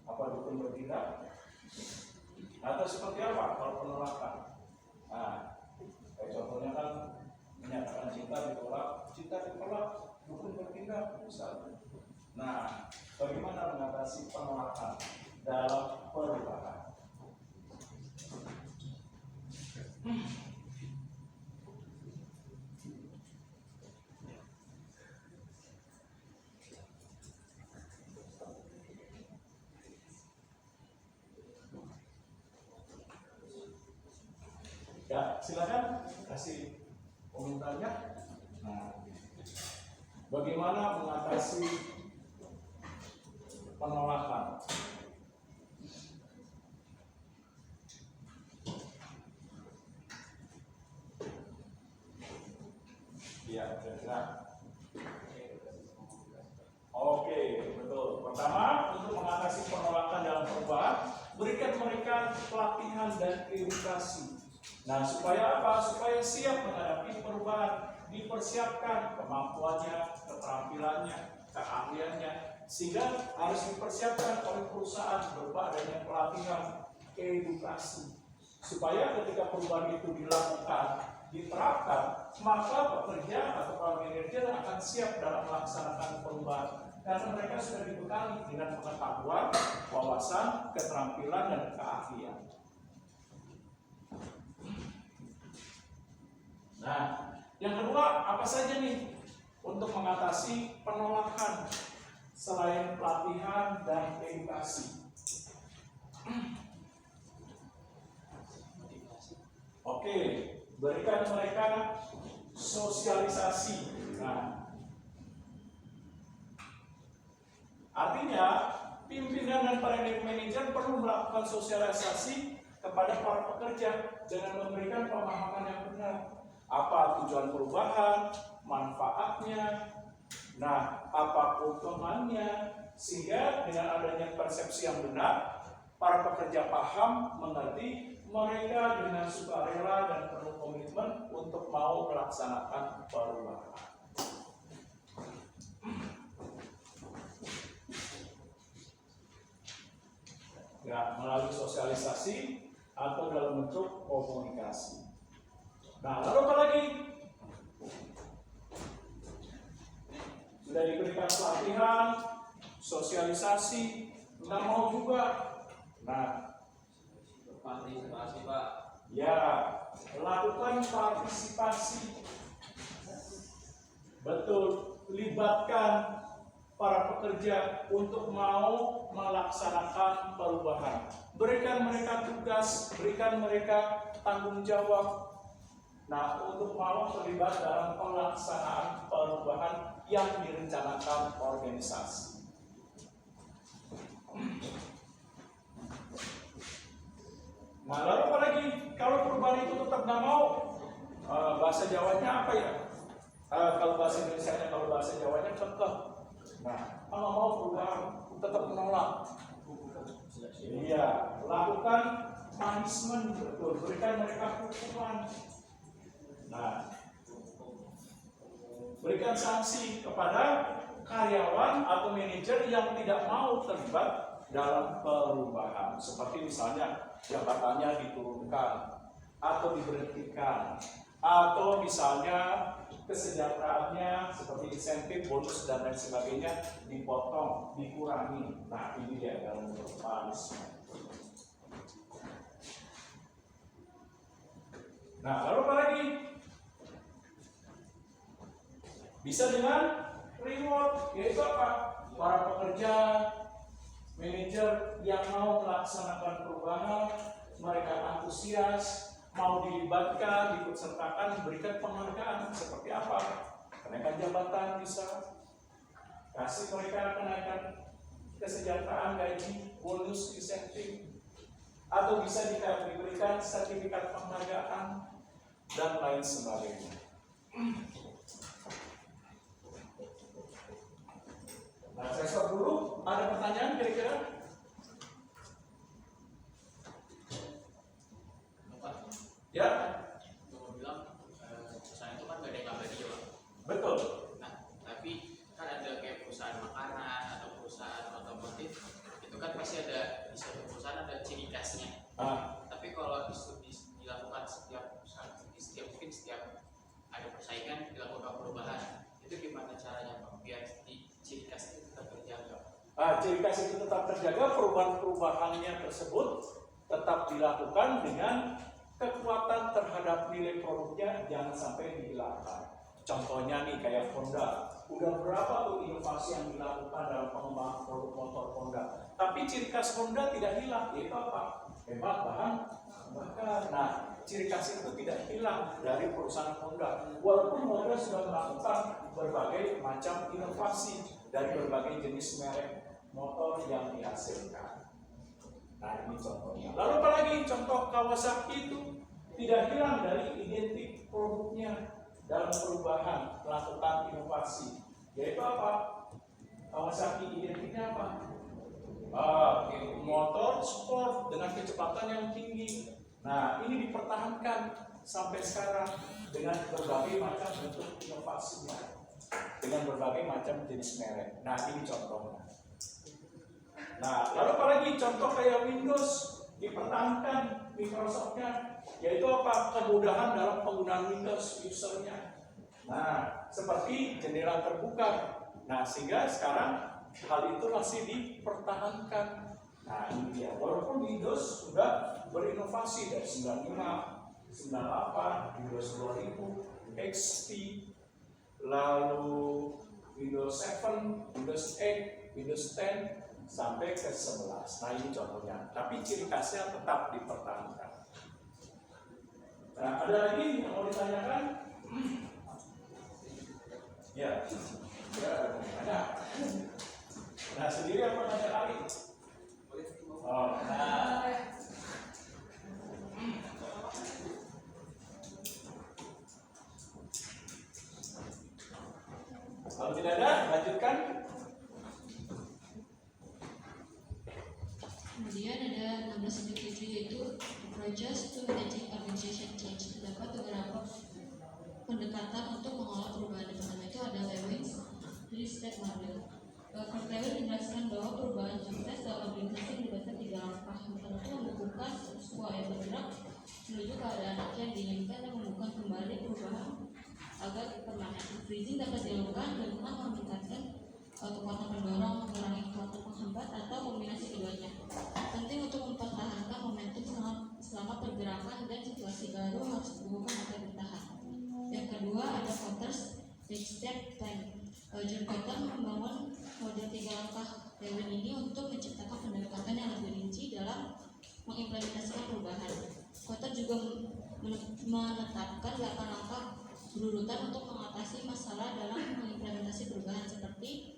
Apa dukung bertindak? Atau seperti apa kalau penolakan? Nah, kayak contohnya kan menyatakan cinta ditolak, dukung bertindak misalnya. Nah, bagaimana mengatasi penolakan dalam perubahan? Ya, silakan kasih komentarnya. Nah, bagaimana mengatasi penolakan? Ya, kira-kira. Oke, betul. Pertama, untuk mengatasi penolakan dalam perubahan, berikan mereka pelatihan dan edukasi. Nah, supaya apa? Supaya siap menghadapi perubahan, dipersiapkan kemampuannya, keterampilannya, keahliannya, sehingga harus dipersiapkan oleh perusahaan berupa adanya pelatihan, edukasi, supaya ketika perubahan itu dilakukan, diterapkan, maka pekerja atau para manajer akan siap dalam melaksanakan perubahan karena mereka sudah dibekali dengan pengetahuan, wawasan, keterampilan, dan keahlian. Nah, yang kedua apa saja nih untuk mengatasi penolakan selain pelatihan dan edukasi? Oke, berikan mereka sosialisasi. Nah, artinya pimpinan dan para manajer perlu melakukan sosialisasi kepada para pekerja dengan memberikan pemahaman yang benar. Apa tujuan perubahan, manfaatnya, nah apa keuntungannya, sehingga dengan adanya persepsi yang benar, para pekerja paham, mengerti, mereka dengan sukarela dan penuh komitmen untuk mau melaksanakan perubahan. Ya, melalui sosialisasi atau dalam bentuk komunikasi. Nah, lalu apa lagi? Sudah diberikan pelatihan, sosialisasi, nggak mau juga. Nah, partisipasi Pak. Ya, lakukan partisipasi. Betul, libatkan para pekerja untuk mau melaksanakan perubahan. Berikan mereka tugas, berikan mereka tanggung jawab. Nah, untuk mau terlibat dalam pelaksanaan perubahan yang direncanakan organisasi. Nah, lalu apa lagi? Kalau perubahan itu tetap nggak mau, bahasa Jawanya apa ya? Kalau bahasa Indonesia, kalau bahasa Jawanya kekeh. Nah, kalau mau perubahan tetap menolak. Iya, lakukan punishment, betul, berikan mereka hukuman. Nah, berikan sanksi kepada karyawan atau manajer yang tidak mau terlibat dalam perubahan, seperti misalnya jabatannya diturunkan atau diberhentikan, atau misalnya kesejahteraannya seperti insentif, bonus dan lain sebagainya dipotong, dikurangi. Nah, ini dia dalam punishment. Nah, lalu apa lagi? Bisa dengan reward, yaitu apa? Para pekerja, manajer yang mau melaksanakan perubahan, mereka antusias, mau dilibatkan, ikut sertakan, diberikan penghargaan. Seperti apa? Kenaikan jabatan bisa, kasih mereka kenaikan kesejahteraan, gaji, bonus, insentif, atau bisa diberikan sertifikat penghargaan dan lain sebagainya. Nah, saya stop dulu. Ada pertanyaan kira-kira? Ya? Mau bilang perusahaan itu kan gak ada yang abadi ya Pak. Betul. Nah, tapi kan ada kayak perusahaan makanan atau perusahaan otomotif, itu kan pasti ada di suatu perusahaan ada ciri khasnya. Tapi kalau dilakukan setiap mungkin setiap ada persaingan dilakukan perubahan, itu gimana caranya Pak biar di ciri khas itu tetap terjaga? Ciri khas itu tetap terjaga, perubahan-perubahannya tersebut tetap dilakukan dengan kekuatan terhadap nilai produknya jangan sampai dihilangkan. Contohnya nih kayak Honda, udah berapa tuh inovasi yang dilakukan dalam pengembangan produk motor Honda, tapi ciri khas Honda tidak hilang, yaitu apa? Hemat bahan bakar. Nah, ciri khas itu tidak hilang dari perusahaan Honda, walaupun Honda sudah melakukan berbagai macam inovasi dari berbagai jenis merek motor yang dihasilkan. Nah, ini contohnya. Lalu apa lagi? Contoh Kawasaki itu tidak hilang dari identik produknya dalam perubahan, melakukan inovasi. Yaitu apa? Kawasaki identiknya apa? Motor sport dengan kecepatan yang tinggi. Nah, ini dipertahankan sampai sekarang dengan berbagai macam bentuk inovasinya, dengan berbagai macam jenis merek. Nah, ini contohnya. Nah, lalu apalagi contoh kayak Windows dipertahankan Microsoftnya, yaitu apa? Kemudahan dalam penggunaan Windows usernya. Nah, seperti jendela terbuka. Nah, sehingga sekarang hal itu masih dipertahankan. Nah, ini dia. Walaupun Windows sudah berinovasi dari 95, 98, Windows 2000, XP, lalu Windows 7, Windows 8, Windows 10, sampai ke 11. Nah, ini contohnya. Tapi ciri khasnya tetap dipertahankan. Nah, ada lagi yang mau ditanyakan? Ya. Ya, ada. Nah, sendiri apa tanya kali? Oh, nah. Kalau tidak ada, lanjutkan. Kemudian ada 16.7 yaitu approaches to managing organization change. Terdapat beberapa pendekatan untuk mengolah perubahan. Yang pertama itu ada Lewin's 3-step model. Kurt Lewin menjelaskan bahwa perubahan sukses dalam organisasi melibatkan 3 langkah. Yang pertama itu membukukan sebuah yang bergerak menuju keadaan yang diinginkan dan membuka kembali perubahan agar permanen. Freezing dapat dilakukan dengan meningkatkan kekuatan pendorong, mengurangi kekuatan penghambat, atau kombinasi keduanya. Penting untuk mempertahankan momentum selama pergerakan dan situasi baru harus dibuka agar bertahan. Yang kedua ada Kotter's 3-step plan. John Kotter membangun model 3 langkah Lewin ini untuk menciptakan pendekatan yang lebih rinci dalam mengimplementasikan perubahan. Kotter juga menetapkan 8 langkah berurutan untuk mengatasi masalah dalam mengimplementasi perubahan seperti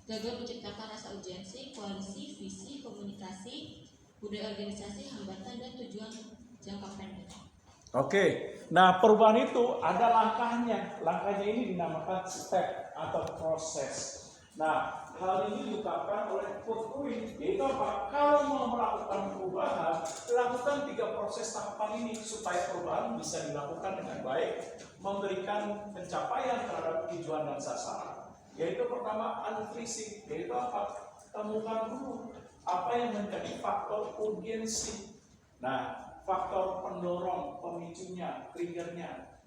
gagal menciptakan rasa urgensi, koalisi, visi, komunikasi, budaya organisasi, hambatan, dan tujuan jangka pendek. Oke, Nah, perubahan itu ada langkahnya. Langkahnya ini dinamakan step atau proses. Nah, hal ini diungkapkan oleh Kurt Lewin, yaitu apa? Kalau mau melakukan perubahan, lakukan 3 proses tahapan ini supaya perubahan bisa dilakukan dengan baik, memberikan pencapaian terhadap tujuan dan sasaran. Yaitu pertama, unfreezing, yaitu apa? Temukan dulu apa yang menjadi faktor urgensi. Nah, faktor pendorong, pemicunya, triggernya.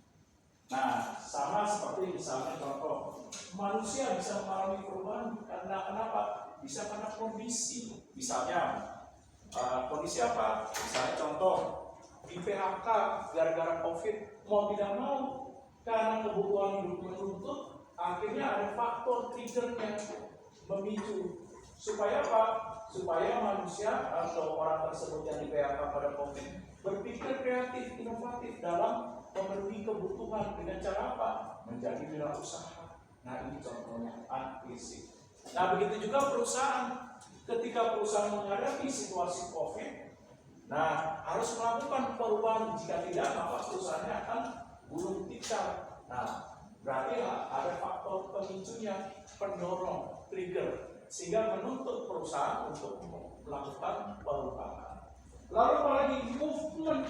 Nah, sama seperti misalnya contoh, manusia bisa mengalami perubahan karena kenapa? Bisa karena kondisi. Misalnya, kondisi apa? Misalnya contoh, di PHK gara-gara COVID, mau tidak mau, karena kebutuhan hidup menuntut, akhirnya ada faktor triggernya memicu. Supaya apa? Supaya manusia atau orang tersebut yang di PHK pada COVID berpikir kreatif, inovatif dalam memenuhi kebutuhan dengan cara apa? Menjadi wirausaha. Nah, ini contohnya unfreezing. Nah, begitu juga perusahaan. Ketika perusahaan menghadapi situasi COVID, nah harus melakukan perubahan. Jika tidak, maka perusahaannya akan gulung tikar. Nah, berarti ada faktor pemicunya, pendorong, trigger, sehingga menuntut perusahaan untuk melakukan perubahan. Lalu apalagi movement.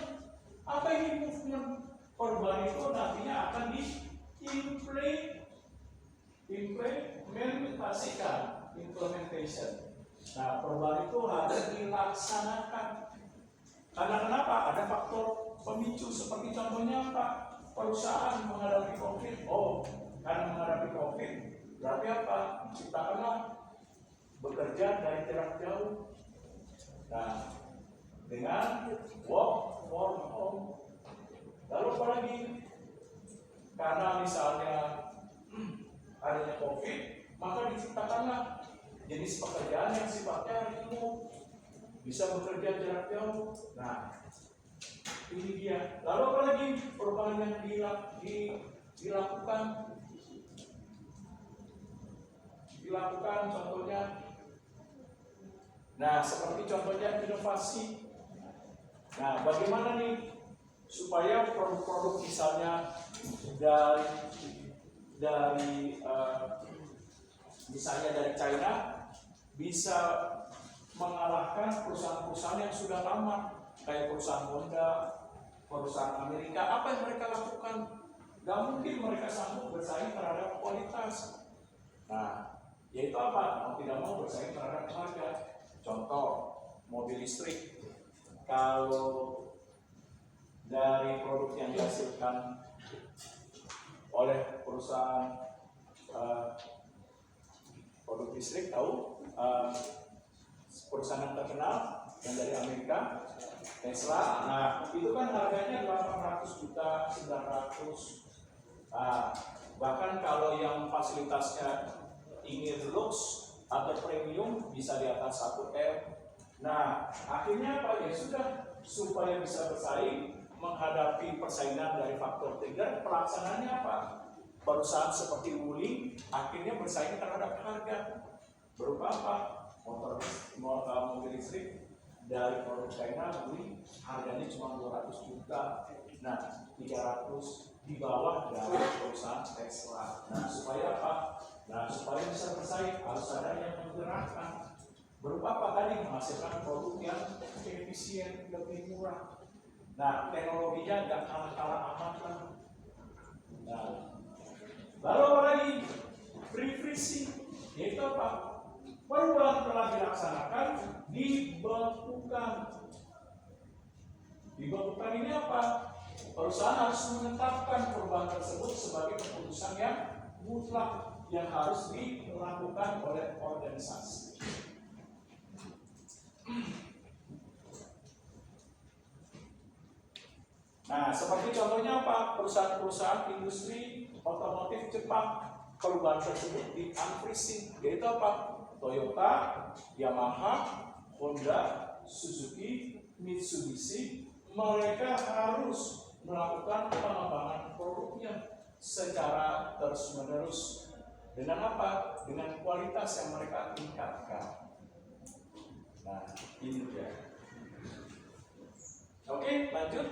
Apa ini movement? Perubahan itu nantinya akan implementasikan, implementation. Nah, perubahan itu harus dilaksanakan. Karena kenapa? Ada faktor pemicu seperti contohnya apa? Perusahaan menghadapi COVID. Oh, karena menghadapi COVID, berarti apa? Ciptakanlah bekerja dari jarak jauh. Nah, dengan work from home. Lalu apa lagi? Karena misalnya adanya COVID, maka diciptakanlah jenis pekerjaan yang sifatnya remote, bisa bekerja jarak jauh. Nah, ini dia. Lalu apa lagi perubahan yang dilakukan contohnya. Nah, seperti contohnya inovasi. Nah, bagaimana nih supaya produk-produk misalnya misalnya dari China bisa mengalahkan perusahaan-perusahaan yang sudah lama, kayak perusahaan Honda, perusahaan Amerika. Apa yang mereka lakukan? Gak mungkin mereka sanggup bersaing terhadap kualitas. Nah, yaitu apa? Mau tidak mau bersaing terhadap harga. Contoh, mobil listrik. Kalau dari produk yang dihasilkan oleh perusahaan produk listrik, tahu perusahaan yang terkenal yang dari Amerika, Tesla. Nah, itu kan harganya 800 juta, 900. Bahkan kalau yang fasilitasnya ingin lux atau premium bisa di atas 1M. Nah, akhirnya apa? Ya sudah, supaya bisa bersaing menghadapi persaingan dari faktor trigger, pelaksanaannya apa? Perusahaan seperti Wuling akhirnya bersaing terhadap harga. Berupa apa? Mobil listrik dari produk China, Wuling harganya cuma 200 juta. Nah, 300 di bawah dari perusahaan Tesla. Nah, supaya apa? Nah, supaya bisa bersaing harus ada yang menggerakkan. Berupa apa tadi? Menghasilkan produk yang efisien, lebih murah. Nah, teknologinya nggak kalah-kalah amat lah. Nah, lalu apa lagi? Free-freezing, yaitu apa? Perubahan telah dilaksanakan, dibekukan. Dibekukan ini apa? Perusahaan harus menetapkan perubahan tersebut sebagai keputusan yang mutlak yang harus dilakukan oleh organisasi. Nah, seperti contohnya apa? Perusahaan-perusahaan industri otomotif Jepang, perubahan tersebut di unfreezing, yaitu apa? Toyota, Yamaha, Honda, Suzuki, Mitsubishi, mereka harus melakukan pengembangan produknya secara terus-menerus. Dengan apa? Dengan kualitas yang mereka tingkatkan. Nah, ini dia. Oke, lanjut.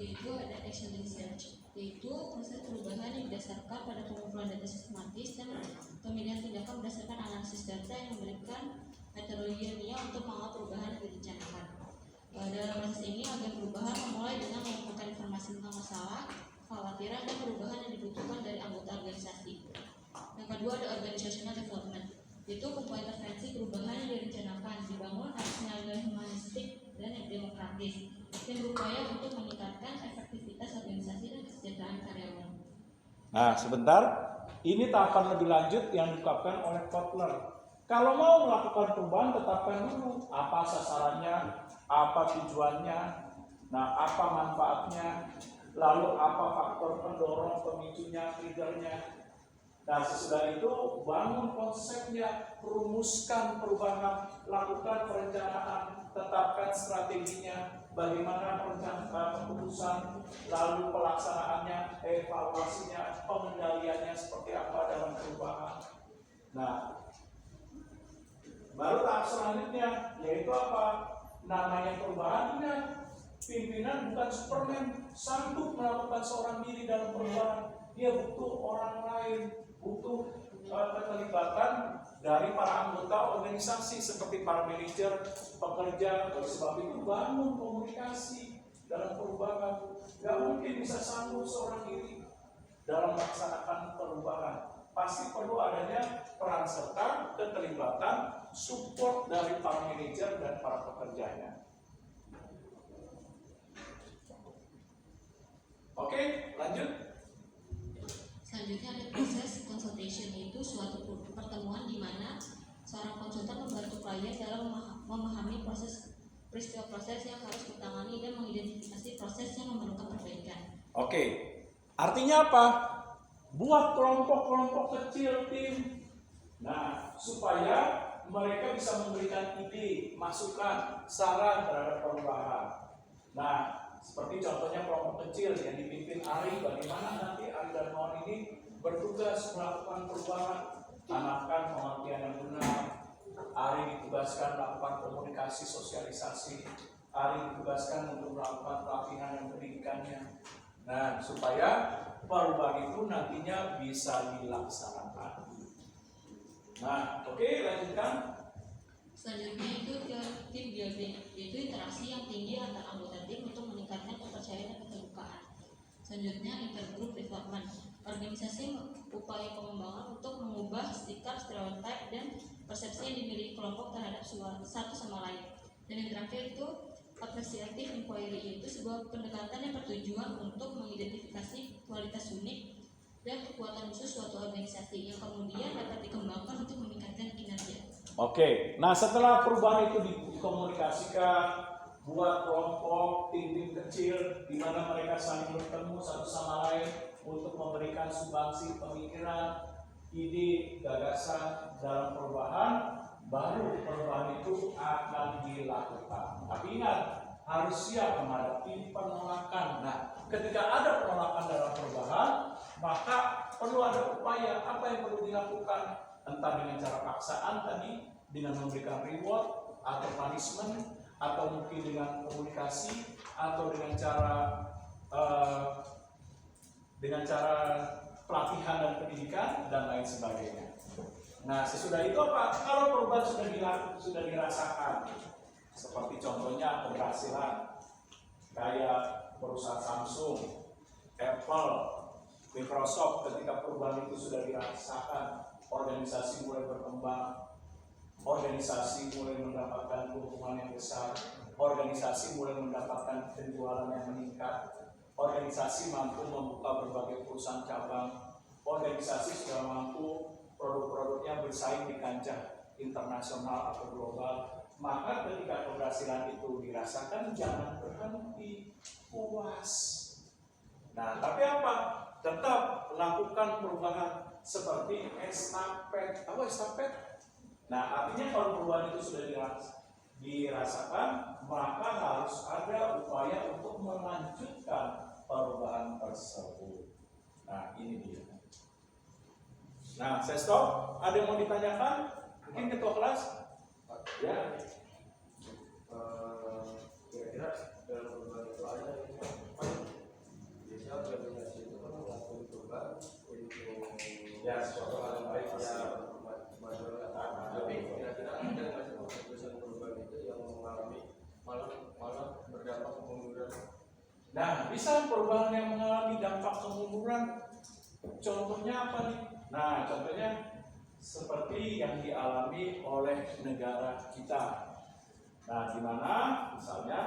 yaitu ada action research, yaitu proses perubahan yang didasarkan pada pengumpulan data sistematis dan pemilihan tindakan berdasarkan analisis data yang memberikan heterogenea untuk mengolah perubahan yang direncanakan. Dalam proses ini, agen perubahan memulai dengan mengumpulkan informasi tentang masalah, kekhawatiran, dan perubahan yang dibutuhkan dari anggota organisasi. Yang kedua ada organizational development, yaitu kumpulan intervensi perubahan yang direncanakan dibangun atas nilai humanistik dan demokratis yang berupaya untuk meningkatkan efektivitas organisasi dan kesejahteraan karyawan. Nah, sebentar. Ini tahapan lebih lanjut yang diungkapkan oleh Kotler. Kalau mau melakukan perubahan, tetapkan dulu apa sasarannya, apa tujuannya, nah apa manfaatnya, lalu apa faktor pendorong, pemicunya, triggernya. Nah, sesudah itu bangun konsepnya, rumuskan perubahan, lakukan perencanaan, tetapkan strateginya, bagaimana keputusan, lalu pelaksanaannya, evaluasinya, pengendaliannya seperti apa dalam perubahan. Nah, baru tahap selanjutnya yaitu apa? Namanya perubahannya, pimpinan bukan Superman, sanggup melakukan seorang diri dalam perubahan. Dia butuh orang lain, butuh keterlibatan dari para anggota organisasi seperti para manajer, pekerja. Oleh sebab itu bangun komunikasi dalam perubahan. Gak mungkin bisa sanggup seorang diri dalam melaksanakan perubahan. Pasti perlu adanya peran serta, keterlibatan, support dari para manajer dan para pekerjanya. Oke, lanjut. Selanjutnya ada proses consultation, yaitu suatu pertemuan di mana seorang konsultan membantu klien dalam memahami peristiwa proses yang harus ditangani dan mengidentifikasi proses yang memerlukan perbaikan. Oke, artinya apa? Buat kelompok-kelompok kecil tim. Nah, supaya mereka bisa memberikan ide, masukan, saran terhadap perubahan. Nah, seperti contohnya kelompok kecil yang dipimpin Ari, bagaimana nanti Ari dan Mon ini bertugas melakukan perubahan, tanamkan pengertian yang benar. Ari ditugaskan melakukan komunikasi sosialisasi, Ari ditugaskan untuk melakukan pelatihan dan pendidikannya. Nah, supaya perubahan itu nantinya bisa dilaksanakan. Nah, oke, lanjutkan. Selanjutnya itu ke team building, yaitu interaksi yang tinggi antar anggota tim untuk meningkatkan kepercayaan dan keterbukaan. Selanjutnya intergroup development, organisasi upaya pengembangan untuk mengubah sikap, stereotip, dan persepsi yang dimiliki kelompok terhadap satu sama lain. Dan yang terakhir itu appreciative inquiry, yaitu sebuah pendekatan yang bertujuan untuk mengidentifikasi kualitas unik dan kekuatan khusus suatu organisasi yang kemudian dapat dikembangkan untuk meningkatkan kinerja. Oke, nah setelah perubahan itu dikomunikasikan, buat kelompok, tim-tim kecil di mana mereka saling bertemu satu sama lain untuk memberikan sumbangsi pemikiran, ide, gagasan dalam perubahan, baru perubahan itu akan dilakukan. Tapi ingat, harus siap menghadapi penolakan. Nah, ketika ada penolakan dalam perubahan, maka perlu ada upaya apa yang perlu dilakukan. Entah dengan cara paksaan tadi, dengan memberikan reward atau punishment, atau mungkin dengan komunikasi, atau dengan cara pelatihan dan pendidikan dan lain sebagainya. Nah, sesudah itu apa? Kalau perubahan sudah dirasakan, seperti contohnya keberhasilan kayak perusahaan Samsung, Apple, Microsoft, ketika perubahan itu sudah dirasakan, organisasi mulai berkembang, organisasi mulai mendapatkan keuntungan yang besar, organisasi mulai mendapatkan penjualan yang meningkat, organisasi mampu membuka berbagai perusahaan cabang, organisasi sudah mampu produk-produknya bersaing di kancah internasional atau global. Maka ketika keberhasilan itu dirasakan, jangan berhenti, puas. Nah, tapi apa? Tetap lakukan perubahan seperti estafet. Apa estafet? Nah, artinya kalau perubahan itu sudah dirasakan, maka harus ada upaya untuk melanjutkan perubahan tersebut. Nah, ini dia. Nah, saya stop. Ada yang mau ditanyakan? Mungkin ketua kelas? Ya. Kira-kira dalam perubahan itu ada Nah, bisa perubahan yang mengalami dampak kemunduran. Contohnya apa nih? Nah, contohnya seperti yang dialami oleh negara kita. Nah, di mana misalnya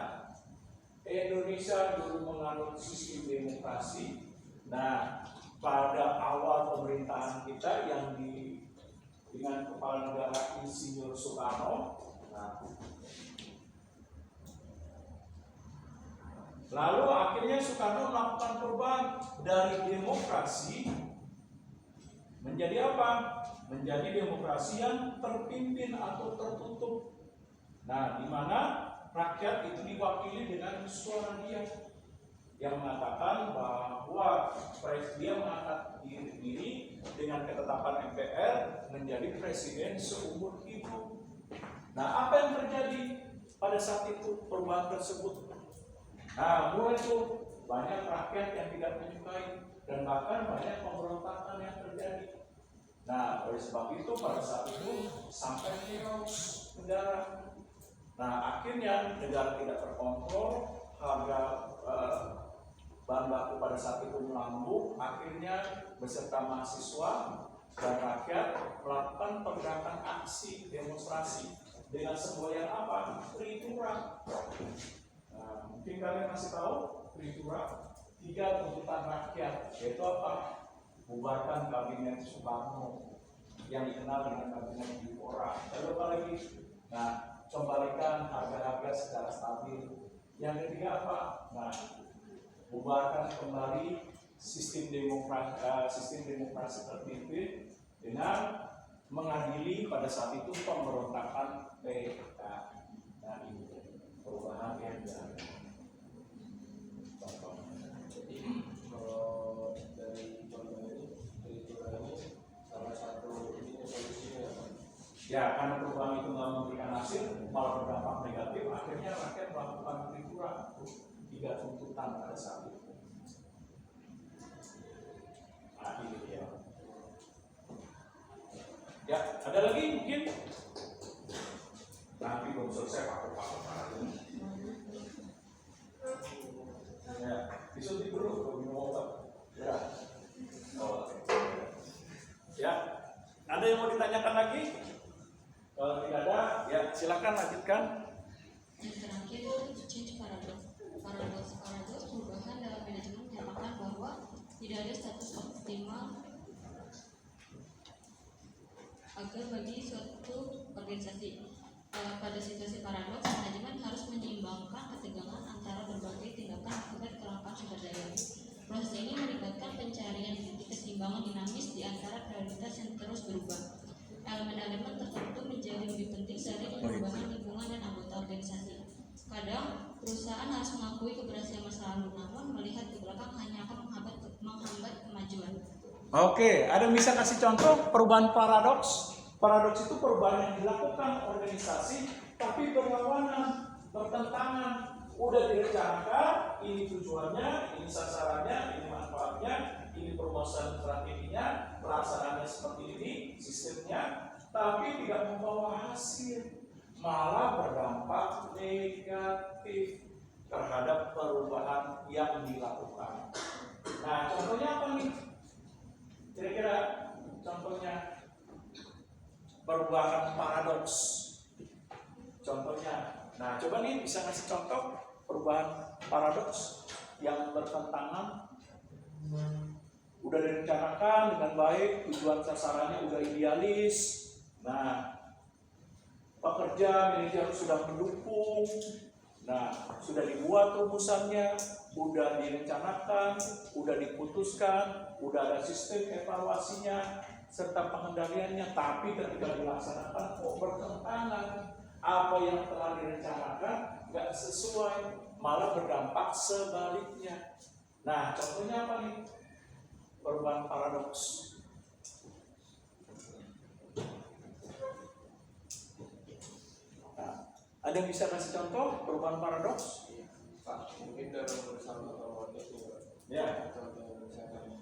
Indonesia dulu menganut sistem demokrasi. Nah, pada awal pemerintahan kita yang dengan kepala negara Insinyur Soekarno. Nah, lalu akhirnya Soekarno melakukan perubahan dari demokrasi menjadi apa? Menjadi demokrasi yang terpimpin atau tertutup. Nah, di mana rakyat itu diwakili dengan suara dia yang mengatakan bahwa dia mengangkat diri dengan ketetapan MPR menjadi presiden seumur hidup. Nah, apa yang terjadi pada saat itu perubahan tersebut? Nah, mulai itu banyak rakyat yang tidak menyukai dan bahkan banyak pemberontakan yang terjadi. Nah, oleh sebab itu pada saat itu sampai chaos negara. Nah, akhirnya negara tidak terkontrol, harga bahan baku pada saat itu melambung. Akhirnya beserta mahasiswa dan rakyat melakukan pergerakan aksi demonstrasi dengan semboyan apa? Tritura. Nah, mungkin kalian masih tahu Tritura, 3 tuntutan rakyat, yaitu apa? Bubarkan kabinet Soekarno yang dikenal dengan kabinet Dipora. Lalu apa lagi? Nah, kembalikan harga-harga secara stabil. Yang ketiga apa? Nah, bubarkan kembali sistem demokrasi terpimpin dengan mengadili pada saat itu pemberontakan PKI. Nah, ini perubahan yang dilakukan. Jadi kalau dari contoh ini, Tritura ini salah satu ini solusinya apa? Ya, karena perubahan itu nggak memberikan hasil, malah berdampak negatif. Akhirnya rakyat melakukan Tritura, 3 tuntutan pada saat itu. Nah, ini dia. Ya, ada lagi mungkin? Nanti belum selesai pakai lagi. Ya, disuntik dulu kalau minum obat. Ya. Oh. Ya, ada yang mau ditanyakan lagi? Kalau tidak ada, ya silakan lanjutkan. Yang terakhir itu change paradox. Paradox perubahan dalam manajemen menyatakan bahwa tidak ada status optimal agar bagi suatu organisasi. Pada situasi paradoks, manajemen harus menyeimbangkan ketegangan antara berbagai tindakan akibat kelangkaan sumber daya. Proses ini melibatkan pencarian titik keseimbangan dinamis di antara prioritas yang terus berubah. Elemen-elemen tertentu menjadi lebih penting seiring perubahan lingkungan dan anggota organisasi. Kadang, perusahaan harus mengakui keberhasilan masa lalu, namun melihat ke belakang hanya akan menghambat kemajuan. Oke, ada yang bisa kasih contoh perubahan paradoks? Paradoks itu perubahan yang dilakukan organisasi tapi berlawanan, bertentangan. Udah direncanakan, ini tujuannya, ini sasarannya, ini manfaatnya, ini perumusan strateginya, pelaksanaannya seperti ini, sistemnya, tapi tidak membawa hasil, malah berdampak negatif terhadap perubahan yang dilakukan. Nah, contohnya apa nih? Kira-kira contohnya perubahan paradoks. Contohnya, nah coba nih bisa ngasih contoh perubahan paradoks yang bertentangan. Udah direncanakan dengan baik, tujuan sasarannya udah idealis. Nah, pekerja manajer sudah mendukung. Nah, sudah dibuat rumusannya, udah direncanakan, udah diputuskan, udah ada sistem evaluasinya serta pengendaliannya, tapi ketika dilaksanakan kok bertentangan. Apa yang telah direncanakan nggak sesuai, malah berdampak sebaliknya. Nah, contohnya apa nih? Perubahan paradoks. Nah, ada yang bisa kasih contoh perubahan paradoks? Pak, mungkin dalam perusahaan otomotif juga. Ya. Contoh misalkan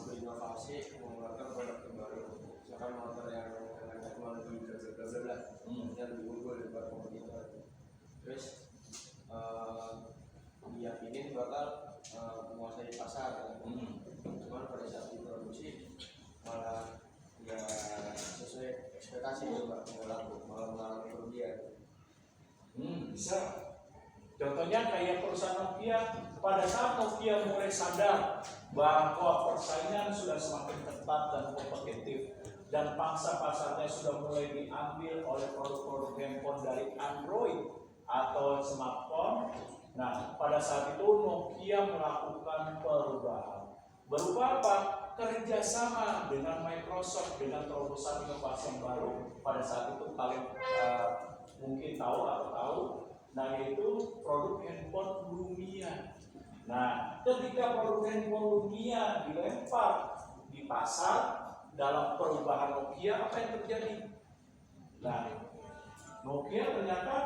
berinovasi mengeluarkan produk terbaru, misalkan motor yang dengan teknologi bla yang lebih unggul daripada kompetitor. Terus diyakinin bakal Bisa. Contohnya kayak perusahaan Nokia, pada saat Nokia mulai sadar bahwa persaingan sudah semakin ketat dan kompetitif dan pangsa pasarnya sudah mulai diambil oleh produk-produk handphone dari Android atau smartphone. Nah, pada saat itu Nokia melakukan perubahan. Berubah apa? Kerjasama dengan Microsoft dengan terobosan inovasi yang baru. Pada saat itu kalian mungkin tahu atau tahu, nah yaitu produk handphone Lumia. Nah, ketika produk handphone Lumia dilempar di pasar dalam perubahan Nokia, apa yang terjadi? Nah, Nokia ternyata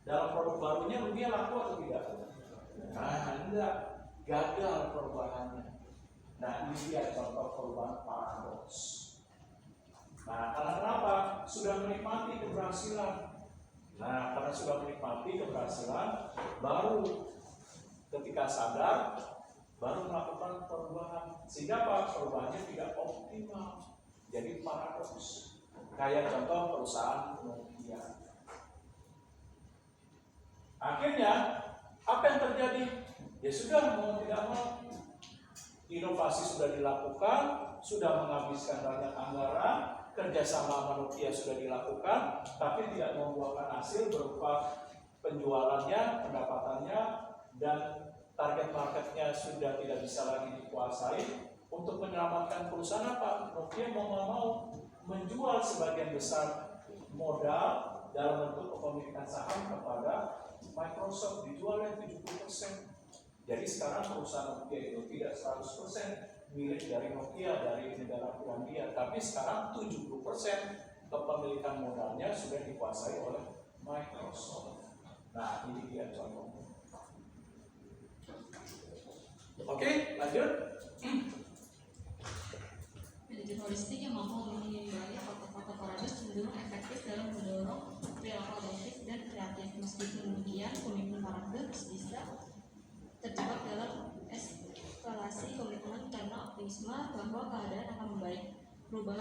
dalam produk barunya Lumia laku atau tidak? Nah, enggak, gagal perubahannya. Nah, ini dia contoh perubahan paradoks. Nah, karena kenapa? Sudah menikmati keberhasilan. Nah, karena sudah menikmati keberhasilan, baru ketika sadar, baru melakukan perubahan. Sehingga apa? Perubahannya tidak optimal. Jadi paradoks. Kayak contoh perusahaan Nokia. Akhirnya, apa yang terjadi? Ya sudah, mau tidak mau. Inovasi sudah dilakukan, sudah menghabiskan banyak anggaran, kerjasama sama Nokia sudah dilakukan, tapi tidak membuahkan hasil berupa penjualannya, pendapatannya, dan target marketnya sudah tidak bisa lagi dikuasai. Untuk menyelamatkan perusahaan apa? Nokia mau menjual sebagian besar modal dalam bentuk kepemilikan saham kepada Microsoft, dijualnya 70%. Jadi sekarang perusahaan Nokia itu tidak 100% milik dari Nokia dari negara Polandia, tapi sekarang 70% kepemilikan modalnya sudah dikuasai oleh Microsoft. Nah, ini dia contohnya. Oke, lanjut. Manajemen holistik yang mampu mengimbau faktor-faktor paradoks cenderung efektif dalam mendorong perilaku adaptif dan kreatif. Meskipun demikian, komitmen paradoks bisa terjebak dalam eskalasi komitmen karena optimisme bahwa keadaan akan membaik. Perubahan